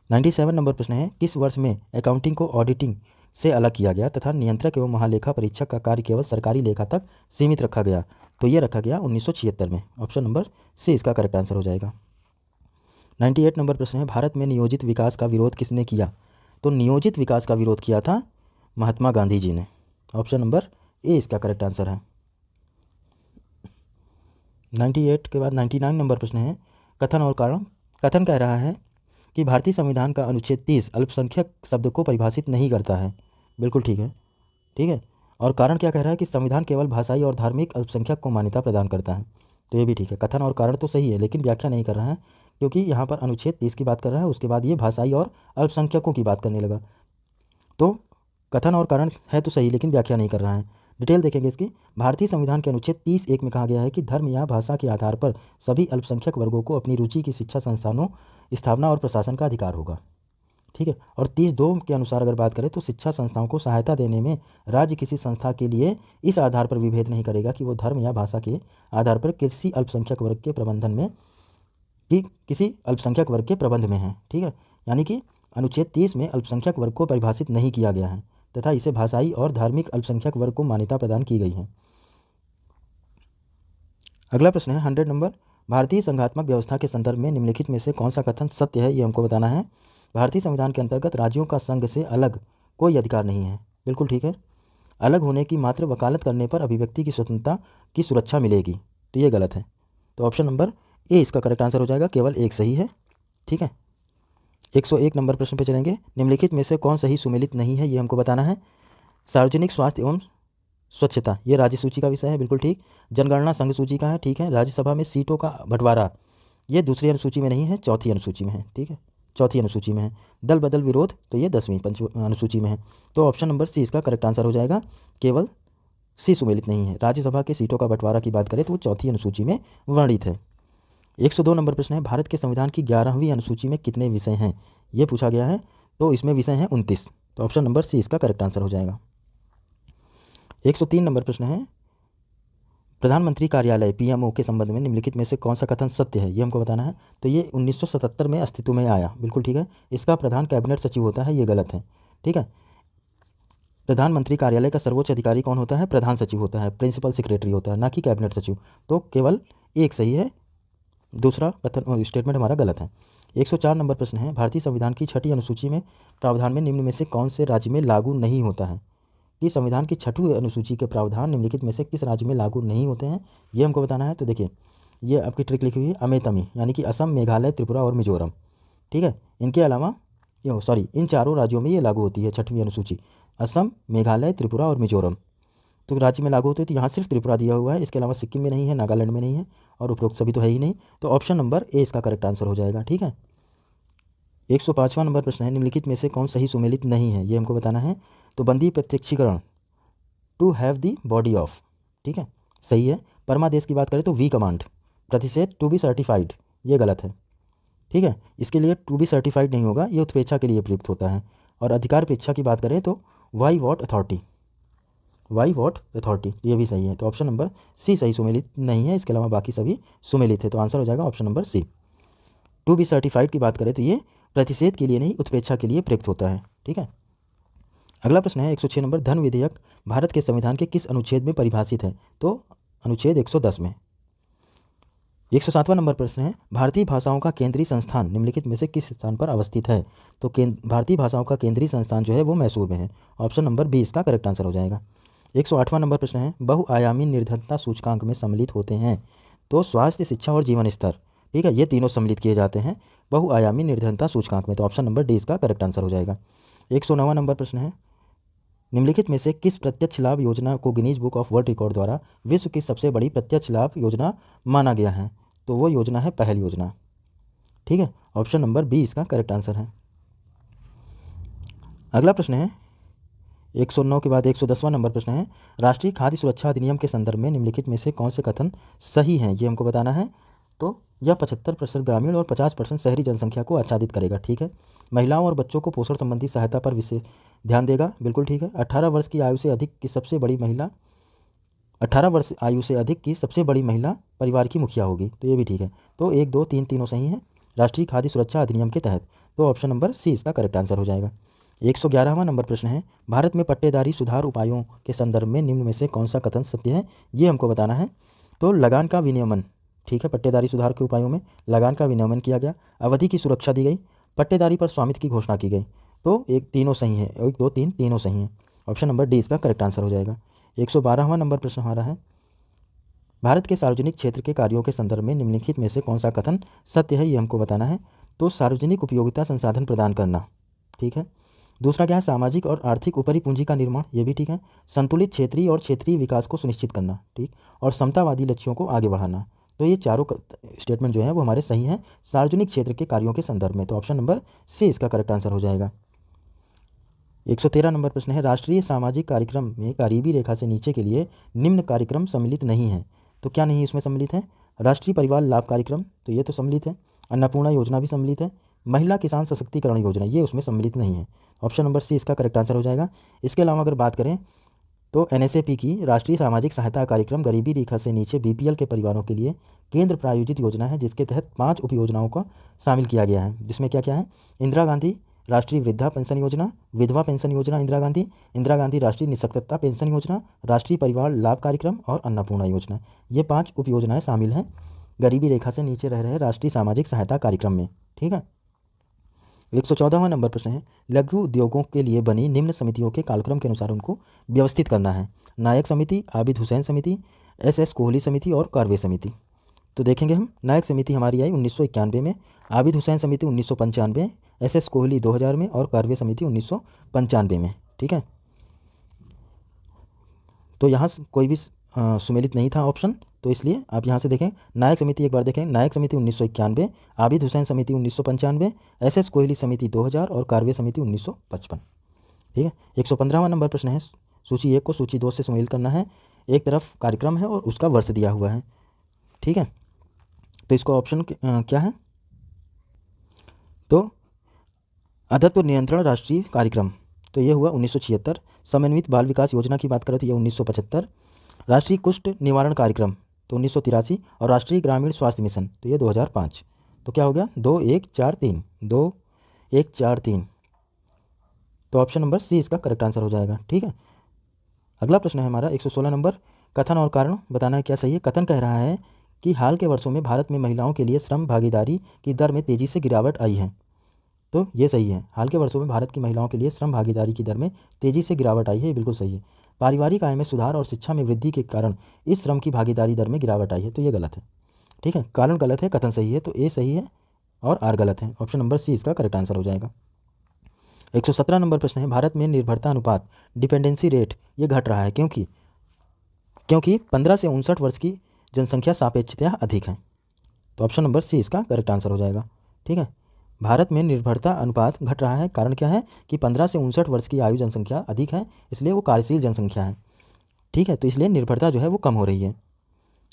97 नंबर प्रश्न है, किस वर्ष में अकाउंटिंग को ऑडिटिंग से अलग किया गया तथा नियंत्रक एवं महालेखा परीक्षक का कार्य केवल सरकारी लेखा तक सीमित रखा गया? तो ये रखा गया 1976 में। ऑप्शन नंबर सी इसका करेक्ट आंसर हो जाएगा। 98 नंबर प्रश्न है, भारत में नियोजित विकास का विरोध किसने किया? तो नियोजित विकास का विरोध किया था महात्मा गांधी जी ने। ऑप्शन नंबर ए इसका करेक्ट आंसर है। 98 के बाद 99 नंबर प्रश्न है, कथन और कारण। कथन कह रहा है कि भारतीय संविधान का अनुच्छेद 30 अल्पसंख्यक शब्द को परिभाषित नहीं करता है। बिल्कुल ठीक है, ठीक है। और कारण क्या कह रहा है कि संविधान केवल भाषाई और धार्मिक अल्पसंख्यक को मान्यता प्रदान करता है, तो ये भी ठीक है। कथन और कारण तो सही है, लेकिन व्याख्या नहीं कर रहा है, क्योंकि यहाँ पर अनुच्छेद 30 की बात कर रहा है, उसके बाद ये भाषाई और अल्पसंख्यकों की बात करने लगा। तो कथन और कारण है तो सही, लेकिन व्याख्या नहीं कर रहा है। डिटेल देखेंगे इसकी। भारतीय संविधान के अनुच्छेद 30(1) में कहा गया है कि धर्म या भाषा के आधार पर सभी अल्पसंख्यक वर्गों को अपनी रुचि की शिक्षा संस्थानों, स्थापना और प्रशासन का अधिकार होगा। ठीक है। और 30(2) के अनुसार अगर बात करें तो शिक्षा संस्थाओं को सहायता देने में राज्य किसी संस्था के लिए इस आधार पर विभेद नहीं करेगा कि वो धर्म या भाषा के आधार पर किसी अल्पसंख्यक वर्ग के प्रबंधन में किसी अल्पसंख्यक वर्ग के प्रबंध में है। ठीक है, यानी कि अनुच्छेद 30 में अल्पसंख्यक वर्ग को परिभाषित नहीं किया गया है तथा इसे भाषाई और धार्मिक अल्पसंख्यक वर्ग को मान्यता प्रदान की गई है। अगला प्रश्न है 100 नंबर, भारतीय संघात्मक व्यवस्था के संदर्भ में निम्नलिखित में से कौन सा कथन सत्य है, ये हमको बताना है। भारतीय संविधान के अंतर्गत राज्यों का संघ से अलग कोई अधिकार नहीं है। बिल्कुल ठीक है। अलग होने की मात्र वकालत करने पर अभिव्यक्ति की स्वतंत्रता की सुरक्षा मिलेगी, तो ये गलत है। तो ऑप्शन नंबर ए इसका करेक्ट आंसर हो जाएगा, केवल एक सही है। ठीक है। 101 नंबर प्रश्न पे चलेंगे। निम्नलिखित में से कौन सही सुमेलित नहीं है, ये हमको बताना है। सार्वजनिक स्वास्थ्य एवं स्वच्छता, ये राज्य सूची का विषय है, बिल्कुल ठीक। जनगणना संघ सूची का है, ठीक है। राज्यसभा में सीटों का बंटवारा, ये दूसरी अनुसूची में नहीं है, चौथी अनुसूची में है। ठीक है, चौथी अनुसूची में है। दल बदल विरोध, तो ये 10वीं अनुसूची में है। तो ऑप्शन नंबर सी इसका करेक्ट आंसर हो जाएगा, केवल सी सुमेलित नहीं है। राज्यसभा के सीटों का बंटवारा की बात करें तो वो चौथी अनुसूची में वर्णित है। 102 नंबर प्रश्न है, भारत के संविधान की 11वीं अनुसूची में कितने विषय हैं, ये पूछा गया है। तो इसमें विषय हैं 29, तो ऑप्शन नंबर सी इसका करेक्ट आंसर हो जाएगा। 103 नंबर प्रश्न है, प्रधानमंत्री कार्यालय पीएमओ के संबंध में निम्नलिखित में से कौन सा कथन सत्य है, ये हमको बताना है। तो ये 1977 में अस्तित्व में आया, बिल्कुल ठीक है। इसका प्रधान कैबिनेट सचिव होता है, ये गलत है। ठीक है, प्रधानमंत्री कार्यालय का सर्वोच्च अधिकारी कौन होता है? प्रधान सचिव होता है, प्रिंसिपल सेक्रेटरी होता है, ना कि कैबिनेट सचिव। तो केवल एक सही है, दूसरा कथन स्टेटमेंट हमारा गलत है। 104 नंबर प्रश्न है, भारतीय संविधान की 6ठी अनुसूची में प्रावधान में निम्न में से कौन से राज्य में लागू नहीं होता है? कि संविधान की 6वीं अनुसूची के प्रावधान निम्नलिखित में से किस राज्य में लागू नहीं होते हैं, ये हमको बताना है। तो देखिए ये आपकी ट्रिक लिखी हुई है अमेतमी, यानी कि असम, मेघालय, त्रिपुरा और मिजोरम। ठीक है, इनके अलावा इन चारों राज्यों में ये लागू होती है 6वीं अनुसूची, असम, मेघालय, त्रिपुरा और मिजोरम। तो राज्य में लागू होती है, तो यहाँ सिर्फ त्रिपुरा दिया हुआ है, इसके अलावा सिक्किम में नहीं है, नागालैंड में नहीं है और उपरोक्त सभी तो है ही नहीं। तो ऑप्शन नंबर ए इसका करेक्ट आंसर हो जाएगा। ठीक है, 105वां नंबर प्रश्न है, निम्नलिखित में से कौन सही सुमेलित नहीं है, ये हमको बताना है। तो बंदी प्रत्यक्षीकरण to have the body of, ठीक है, सही है। परमादेश की बात करें तो वी कमांड, प्रतिषेध टू बी सर्टिफाइड, ये गलत है। ठीक है, इसके लिए टू बी सर्टिफाइड नहीं होगा, ये उत्प्रेक्षा के लिए प्रयुक्त होता है। और अधिकार प्रेक्षा की बात करें तो why what authority, why what authority, ये भी सही है। तो ऑप्शन नंबर सी सही सुमेलित नहीं है, इसके अलावा बाकी सभी सुमेलित है। तो आंसर हो जाएगा option number C. To be certified की बात करें तो ये प्रतिषेध के लिए नहीं, उत्प्रेक्षा के लिए प्रयुक्त होता है। ठीक है, अगला प्रश्न है 106 नंबर, धन विधेयक भारत के संविधान के किस अनुच्छेद में परिभाषित है? तो अनुच्छेद 110 में। 107वां नंबर प्रश्न है, भारतीय भाषाओं का केंद्रीय संस्थान निम्नलिखित में से किस स्थान पर अवस्थित है? तो भारतीय भाषाओं का केंद्रीय संस्थान जो है वो मैसूर में है। ऑप्शन नंबर बी इसका करेक्ट आंसर हो जाएगा। 108वां नंबर प्रश्न है, बहुआयामी निर्धनता सूचकांक में सम्मिलित होते हैं। तो स्वास्थ्य, शिक्षा और जीवन स्तर, ठीक है, ये तीनों सम्मिलित किए जाते हैं बहुआयामी निर्धनता सूचकांक में। तो ऑप्शन नंबर डी इसका करेक्ट आंसर हो जाएगा। 109वां नंबर प्रश्न है, निम्नलिखित में से किस प्रत्यक्ष लाभ योजना को Guinness book of world record द्वारा विश्व की सबसे बड़ी प्रत्यक्ष लाभ योजना माना गया है? तो वो योजना है पहल योजना। ठीक है, ऑप्शन नंबर बी इसका करेक्ट आंसर है। अगला प्रश्न है 109 के बाद 110वां नंबर प्रश्न है, राष्ट्रीय खाद्य सुरक्षा अधिनियम के संदर्भ में निम्नलिखित में से कौन से कथन सही हैं, ये हमको बताना है। तो यह 75% ग्रामीण और 50% शहरी जनसंख्या को आच्छादित करेगा। ठीक है, महिलाओं और बच्चों को पोषण संबंधी सहायता पर विशेष ध्यान देगा, बिल्कुल ठीक है। 18 वर्ष की आयु से अधिक की सबसे बड़ी महिला 18 वर्ष आयु से अधिक की सबसे बड़ी महिला परिवार की मुखिया होगी, तो ये भी ठीक है। तो 1, 2, 3 तीनों सही हैं राष्ट्रीय खाद्य सुरक्षा अधिनियम के तहत। तो ऑप्शन नंबर सी इसका करेक्ट आंसर हो जाएगा। 111वां नंबर प्रश्न है, भारत में पट्टेदारी सुधार उपायों के संदर्भ में निम्न में से कौन सा कथन सत्य है, ये हमको बताना है। तो लगान का विनियमन, ठीक है, पट्टेदारी सुधार के उपायों में लगान का विनियमन किया गया, अवधि की सुरक्षा दी गई, पट्टेदारी पर स्वामित्व की घोषणा की गई। तो एक तीनों सही है, 1, 2, 3 तीनों सही हैं। ऑप्शन नंबर डी इसका करेक्ट आंसर हो जाएगा। 112वां नंबर प्रश्न हमारा है, भारत के सार्वजनिक क्षेत्र के कार्यों के संदर्भ में निम्नलिखित में से कौन सा कथन सत्य है, ये हमको बताना है। तो सार्वजनिक उपयोगिता संसाधन प्रदान करना, ठीक है। दूसरा क्या है, सामाजिक और आर्थिक ऊपरी पूंजी का निर्माण, ये भी ठीक है। संतुलित क्षेत्रीय और क्षेत्रीय विकास को सुनिश्चित करना, ठीक, और समतावादी लक्ष्यों को आगे बढ़ाना। तो ये चारों स्टेटमेंट जो है वो हमारे सही हैं सार्वजनिक क्षेत्र के कार्यों के संदर्भ में। तो ऑप्शन नंबर सी इसका करेक्ट आंसर हो जाएगा। 113 नंबर प्रश्न है, राष्ट्रीय सामाजिक कार्यक्रम में गरीबी रेखा से नीचे के लिए निम्न कार्यक्रम सम्मिलित नहीं है। तो क्या नहीं इसमें सम्मिलित है? राष्ट्रीय परिवार लाभ कार्यक्रम, तो ये तो सम्मिलित है। अन्नपूर्णा योजना भी सम्मिलित है। महिला किसान सशक्तिकरण योजना, ये उसमें सम्मिलित नहीं है। ऑप्शन नंबर सी इसका करेक्ट आंसर हो जाएगा। इसके अलावा अगर बात करें तो NSAP की राष्ट्रीय सामाजिक सहायता कार्यक्रम गरीबी रेखा से नीचे BPL के परिवारों के लिए केंद्र प्रायोजित योजना है, जिसके तहत 5 उपयोजनाओं को शामिल किया गया है, जिसमें क्या क्या है, इंदिरा गांधी राष्ट्रीय वृद्धा पेंशन योजना, विधवा पेंशन योजना इंदिरा गांधी राष्ट्रीय निःशक्तता पेंशन योजना, राष्ट्रीय परिवार लाभ कार्यक्रम और अन्नपूर्णा योजना। ये 5 उपयोजनाएं शामिल हैं गरीबी रेखा से नीचे रह रहे राष्ट्रीय सामाजिक सहायता कार्यक्रम में। ठीक है, 114वां नंबर प्रश्न है, लघु उद्योगों के लिए बनी निम्न समितियों के कालक्रम के अनुसार उनको व्यवस्थित करना है। नायक समिति, आबिद हुसैन समिति, SS कोहली समिति और कार्वे समिति। तो देखेंगे हम, नायक समिति हमारी आई 1991 में, आबिद हुसैन समिति 1995, SS कोहली 2000 में और कार्वे समिति 1995 में। ठीक है, तो यहाँ कोई भी सुमेलित नहीं था ऑप्शन, तो इसलिए आप यहाँ से देखें, नायक समिति एक बार देखें, नायक समिति 1991, आबिद हुसैन समिति 1995, SS कोहली समिति 2000 और कार्वे समिति 1955। ठीक है, 115वां नंबर प्रश्न है, सूची 1 को सूची 2 से सुमेलित करना है। एक तरफ कार्यक्रम है और उसका वर्ष दिया हुआ है। ठीक है, तो इसको ऑप्शन क्या है, तो अधत्व नियंत्रण राष्ट्रीय कार्यक्रम, तो ये हुआ 1976। समन्वित बाल विकास योजना की बात करें तो ये 1975। राष्ट्रीय कुष्ठ निवारण कार्यक्रम तो 1983 और राष्ट्रीय ग्रामीण स्वास्थ्य मिशन तो ये 2005। तो क्या हो गया, 2, 1, 4, 3, 2, 1, 4, 3। तो ऑप्शन नंबर सी इसका करेक्ट आंसर हो जाएगा। ठीक है, अगला प्रश्न है हमारा 116 नंबर, कथन और कारण बताना है क्या सही है। कथन कह रहा है कि हाल के वर्षों में भारत में महिलाओं के लिए श्रम भागीदारी की दर में तेजी से गिरावट आई है। तो ये सही है। हाल के वर्षों में भारत की महिलाओं के लिए श्रम भागीदारी की दर में तेज़ी से गिरावट आई है, ये बिल्कुल सही है। पारिवारिक आय में सुधार और शिक्षा में वृद्धि के कारण इस श्रम की भागीदारी दर में गिरावट आई है, तो ये गलत है। ठीक है, कारण गलत है, कथन सही है, तो ए सही है और आर गलत है। ऑप्शन नंबर सी इसका करेक्ट आंसर हो जाएगा। 117 नंबर प्रश्न है, भारत में निर्भरता अनुपात डिपेंडेंसी रेट ये घट रहा है क्योंकि 15 से 59 वर्ष की जनसंख्या सापेक्षतया अधिक है। तो ऑप्शन नंबर सी इसका करेक्ट आंसर हो जाएगा। ठीक है, भारत में निर्भरता अनुपात घट रहा है, कारण क्या है कि 15 से 59 वर्ष की आयु जनसंख्या अधिक है, इसलिए वो कार्यशील जनसंख्या है। ठीक है, तो इसलिए निर्भरता जो है वो कम हो रही है।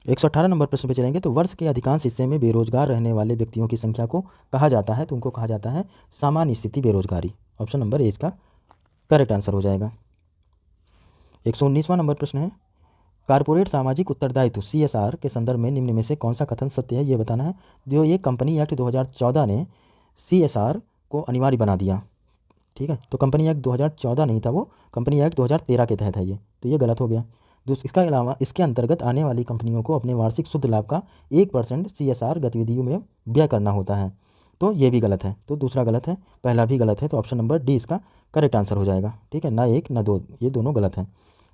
118 नंबर प्रश्न पे चलेंगे। तो वर्ष के अधिकांश हिस्से में बेरोजगार रहने वाले व्यक्तियों की संख्या को कहा जाता है, तो उनको कहा जाता है सामान्य स्थिति बेरोजगारी। ऑप्शन नंबर ए इसका करेक्ट आंसर हो जाएगा। 119वां नंबर प्रश्न है, कारपोरेट सामाजिक उत्तरदायित्व CSR के संदर्भ में निम्न में से कौन सा कथन सत्य है, ये बताना है। जो ये कंपनी एक्ट 2014 ने CSR को अनिवार्य बना दिया। ठीक है, तो कंपनी एक्ट 2014 नहीं था, वो कंपनी एक्ट 2013 के तहत है ये, तो ये गलत हो गया। इसका अलावा इसके अंतर्गत आने वाली कंपनियों को अपने वार्षिक शुद्ध लाभ का 1% CSR गतिविधियों में व्यय करना होता है, तो ये भी गलत है। तो दूसरा गलत है, पहला भी गलत है, तो ऑप्शन नंबर डी इसका करेक्ट आंसर हो जाएगा। ठीक है, ना 1 ना 2, ये दोनों गलत हैं।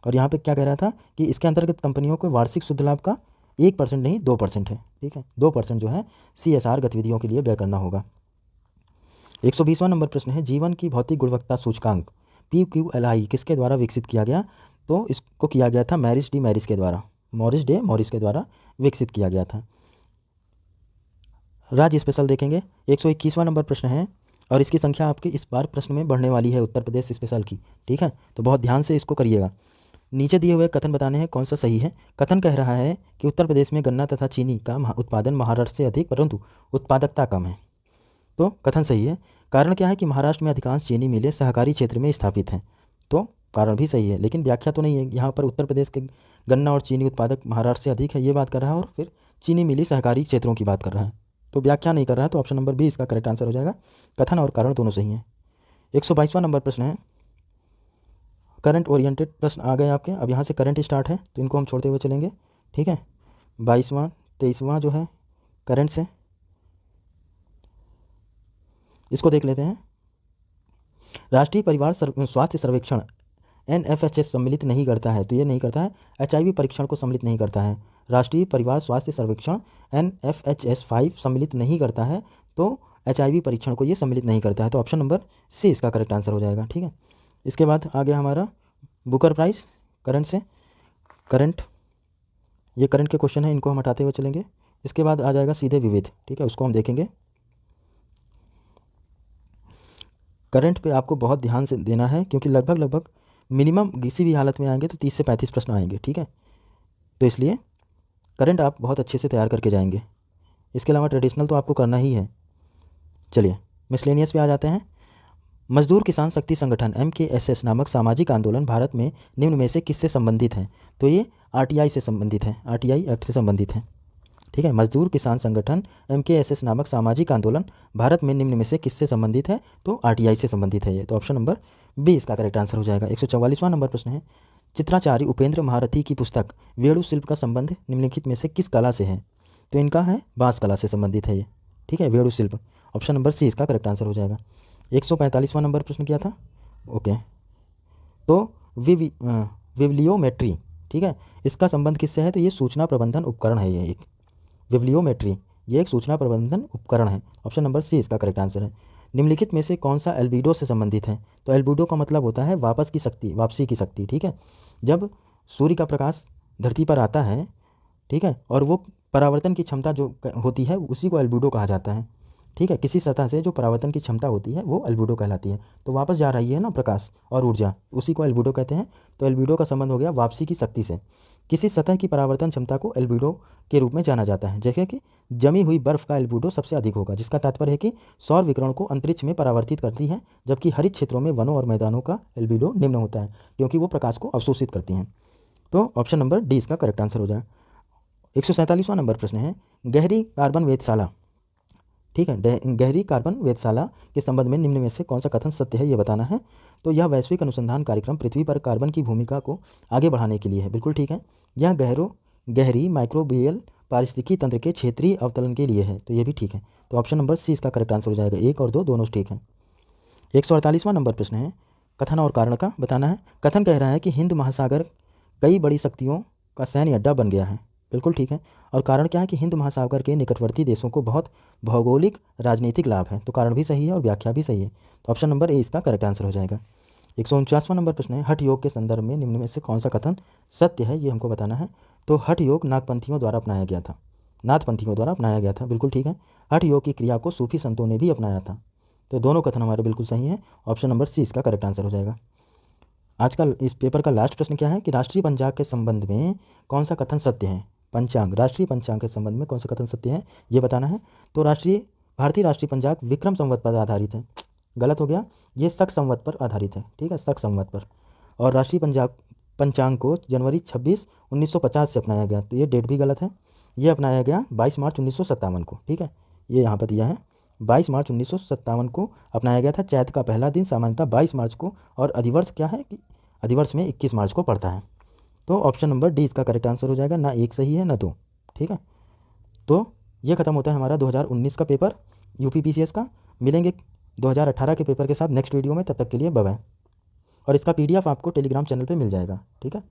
और यहाँ पे क्या कह रहा था कि इसके अंतर्गत कंपनियों को वार्षिक शुद्ध लाभ का 1% नहीं 2% है। ठीक है, 2% जो है CSR गतिविधियों के लिए व्यय करना होगा। 120वां नंबर प्रश्न है, जीवन की भौतिक गुणवत्ता सूचकांक PQLI किसके द्वारा विकसित किया गया, तो इसको किया गया था मॉरिस डे मॉरिस के द्वारा विकसित किया गया था। राज्य स्पेशल देखेंगे। 121वां नंबर प्रश्न है और इसकी संख्या आपकी इस बार प्रश्न में बढ़ने वाली है उत्तर प्रदेश स्पेशल की। ठीक है, तो बहुत ध्यान से इसको करिएगा। नीचे दिए हुए कथन बताने हैं कौन सा सही है। कथन कह रहा है कि उत्तर प्रदेश में गन्ना तथा चीनी का उत्पादन महाराष्ट्र से अधिक परंतु उत्पादकता कम है, तो कथन सही है। कारण क्या है कि महाराष्ट्र में अधिकांश चीनी मिलें सहकारी क्षेत्र में स्थापित हैं, तो कारण भी सही है, लेकिन व्याख्या तो नहीं है। यहाँ पर उत्तर प्रदेश के गन्ना और चीनी उत्पादक महाराष्ट्र से अधिक है ये बात कर रहा है, और फिर चीनी मिली सहकारी क्षेत्रों की बात कर रहा है, तो व्याख्या नहीं कर रहा है, तो ऑप्शन नंबर बी इसका करेक्ट आंसर हो जाएगा। कथन और कारण दोनों सही हैं। 122वां नंबर प्रश्न है, करंट ओरिएंटेड प्रश्न आ गए आपके। अब यहाँ से करंट स्टार्ट है, तो इनको हम छोड़ते हुए चलेंगे। ठीक है, 22वां 23वां जो है करंट से, इसको देख लेते हैं। राष्ट्रीय परिवार स्वास्थ्य सर्वेक्षण NFHS सम्मिलित नहीं करता है, तो ये नहीं करता है। HIV परीक्षण को सम्मिलित नहीं करता है। राष्ट्रीय परिवार स्वास्थ्य सर्वेक्षण NFHS 5 सम्मिलित नहीं करता है, तो HIV परीक्षण को ये सम्मिलित नहीं करता है, तो ऑप्शन नंबर सी इसका करेक्ट आंसर हो जाएगा। ठीक है, इसके बाद आ गया हमारा बुकर प्राइस करंट से। करंट, ये करंट के क्वेश्चन है, इनको हम हटाते हुए चलेंगे। इसके बाद आ जाएगा सीधे विविध। ठीक है, उसको हम देखेंगे। करंट पे आपको बहुत ध्यान से देना है, क्योंकि लगभग मिनिमम किसी भी हालत में आएंगे तो 30 से 35 प्रश्न आएंगे। ठीक है, तो इसलिए करंट आप बहुत अच्छे से तैयार करके जाएंगे। इसके अलावा ट्रेडिशनल तो आपको करना ही है। चलिए मिसलेनियस पे आ जाते हैं। मजदूर किसान शक्ति संगठन MKSS नामक सामाजिक आंदोलन भारत में निम्न में से किससे संबंधित है, तो ये RTI से संबंधित है, RTI एक्ट से संबंधित है। ठीक है, मजदूर किसान संगठन MKSS नामक सामाजिक आंदोलन भारत में निम्न में से किससे संबंधित है, तो RTI से संबंधित है ये, तो ऑप्शन नंबर बी इसका करेक्ट आंसर हो जाएगा। 144वां नंबर प्रश्न है, चित्राचार्य उपेंद्र महारथी की पुस्तक वेणु शिल्प का संबंध निम्नलिखित में से किस कला से है, तो इनका है बांस कला से संबंधित है ये। ठीक है, वेणु शिल्प, ऑप्शन नंबर सी इसका करेक्ट आंसर हो जाएगा। 145वां नंबर प्रश्न क्या था, ओके, तो विवलियोमेट्री, ठीक है, इसका संबंध किससे है, तो ये सूचना प्रबंधन उपकरण है। ये एक विवलियोमेट्री, ये एक सूचना प्रबंधन उपकरण है, ऑप्शन नंबर सी इसका करेक्ट आंसर है। निम्नलिखित में से कौन सा एल्बिडो से संबंधित है, तो एल्बिडो का मतलब होता है वापसी की शक्ति। ठीक है, जब सूर्य का प्रकाश धरती पर आता है, ठीक है, और वो परावर्तन की क्षमता जो होती है उसी को एल्बिडो कहा जाता है। ठीक है, किसी सतह से जो परावर्तन की क्षमता होती है वो एल्बिडो कहलाती है। तो वापस जा रही है ना प्रकाश और ऊर्जा, उसी को एल्बिडो कहते हैं। तो एल्बिडो का संबंध हो गया वापसी की शक्ति से। किसी सतह की परावर्तन क्षमता को एल्बिडो के रूप में जाना जाता है, जैसे कि जमी हुई बर्फ का एल्बिडो सबसे अधिक होगा, जिसका तात्पर्य है कि सौर विकिरण को अंतरिक्ष में परावर्तित करती है, जबकि हरित क्षेत्रों में वनों और मैदानों का एल्बिडो निम्न होता है, क्योंकि वो प्रकाश को अवशोषित करती हैं। तो ऑप्शन नंबर डी इसका करेक्ट आंसर हो जाए। 147वां नंबर प्रश्न है, गहरी कार्बन वेधशाला, ठीक है, गहरी कार्बन वेधशाला के संबंध में निम्न में से कौन सा कथन सत्य है, ये बताना है। तो यह वैश्विक अनुसंधान कार्यक्रम पृथ्वी पर कार्बन की भूमिका को आगे बढ़ाने के लिए है, बिल्कुल ठीक है। यह गहरी माइक्रोबियल पारिस्थितिकी तंत्र के क्षेत्रीय अवतरण के लिए है, तो ये भी ठीक है। तो ऑप्शन नंबर सी इसका करेक्ट आंसर हो जाएगा। 1 और 2 दोनों ठीक हैं। 148वां नंबर प्रश्न है, कथन और कारण का बताना है। कथन कह रहा है कि हिंद महासागर कई बड़ी शक्तियों का सैन्य अड्डा बन गया है, बिल्कुल ठीक है। और कारण क्या है कि हिंद महासागर के निकटवर्ती देशों को बहुत भौगोलिक राजनीतिक लाभ है, तो कारण भी सही है और व्याख्या भी सही है, तो ऑप्शन नंबर ए इसका करेक्ट आंसर हो जाएगा। 149वां नंबर प्रश्न है, हठ योग के संदर्भ में निम्न में से कौन सा कथन सत्य है, ये हमको बताना है। तो हठ योग नागपंथियों द्वारा अपनाया गया था, नाथपंथियों द्वारा अपनाया गया था, बिल्कुल ठीक है। हठ योग की क्रिया को सूफी संतों ने भी अपनाया था, तो दोनों कथन हमारे बिल्कुल सही हैं, ऑप्शन नंबर सी इसका करेक्ट आंसर हो जाएगा। आज का इस पेपर का लास्ट प्रश्न क्या है कि राष्ट्रीय पंचांग के संबंध में कौन सा कथन सत्य है। पंचांग, राष्ट्रीय पंचांग के संबंध में कौन सा कथन सत्य है, ये बताना है। तो भारतीय राष्ट्रीय पंचांग विक्रम संवत पर आधारित है, गलत हो गया, ये शक संवत पर आधारित है, ठीक है, शक संवत पर। और राष्ट्रीय पंचांग को जनवरी 26, 1950 से अपनाया गया, तो ये डेट भी गलत है। ये अपनाया गया 22 मार्च 1957 को, ठीक है, ये यहाँ पर दिया है 22 मार्च 1957 को अपनाया गया था। चैत का पहला दिन सामान्यतः 22 मार्च को, और अधिवर्ष क्या है कि अधिवर्ष में 21 मार्च को पड़ता है, तो ऑप्शन नंबर डी इसका करेक्ट आंसर हो जाएगा, ना एक सही है ना दो, ठीक है। तो ये खत्म होता है हमारा 2019 का पेपर यूपीपीसीएस का। मिलेंगे 2018 के पेपर के साथ नेक्स्ट वीडियो में, तब तक के लिए बाय बाय। और इसका पीडीएफ आपको टेलीग्राम चैनल पे मिल जाएगा, ठीक है।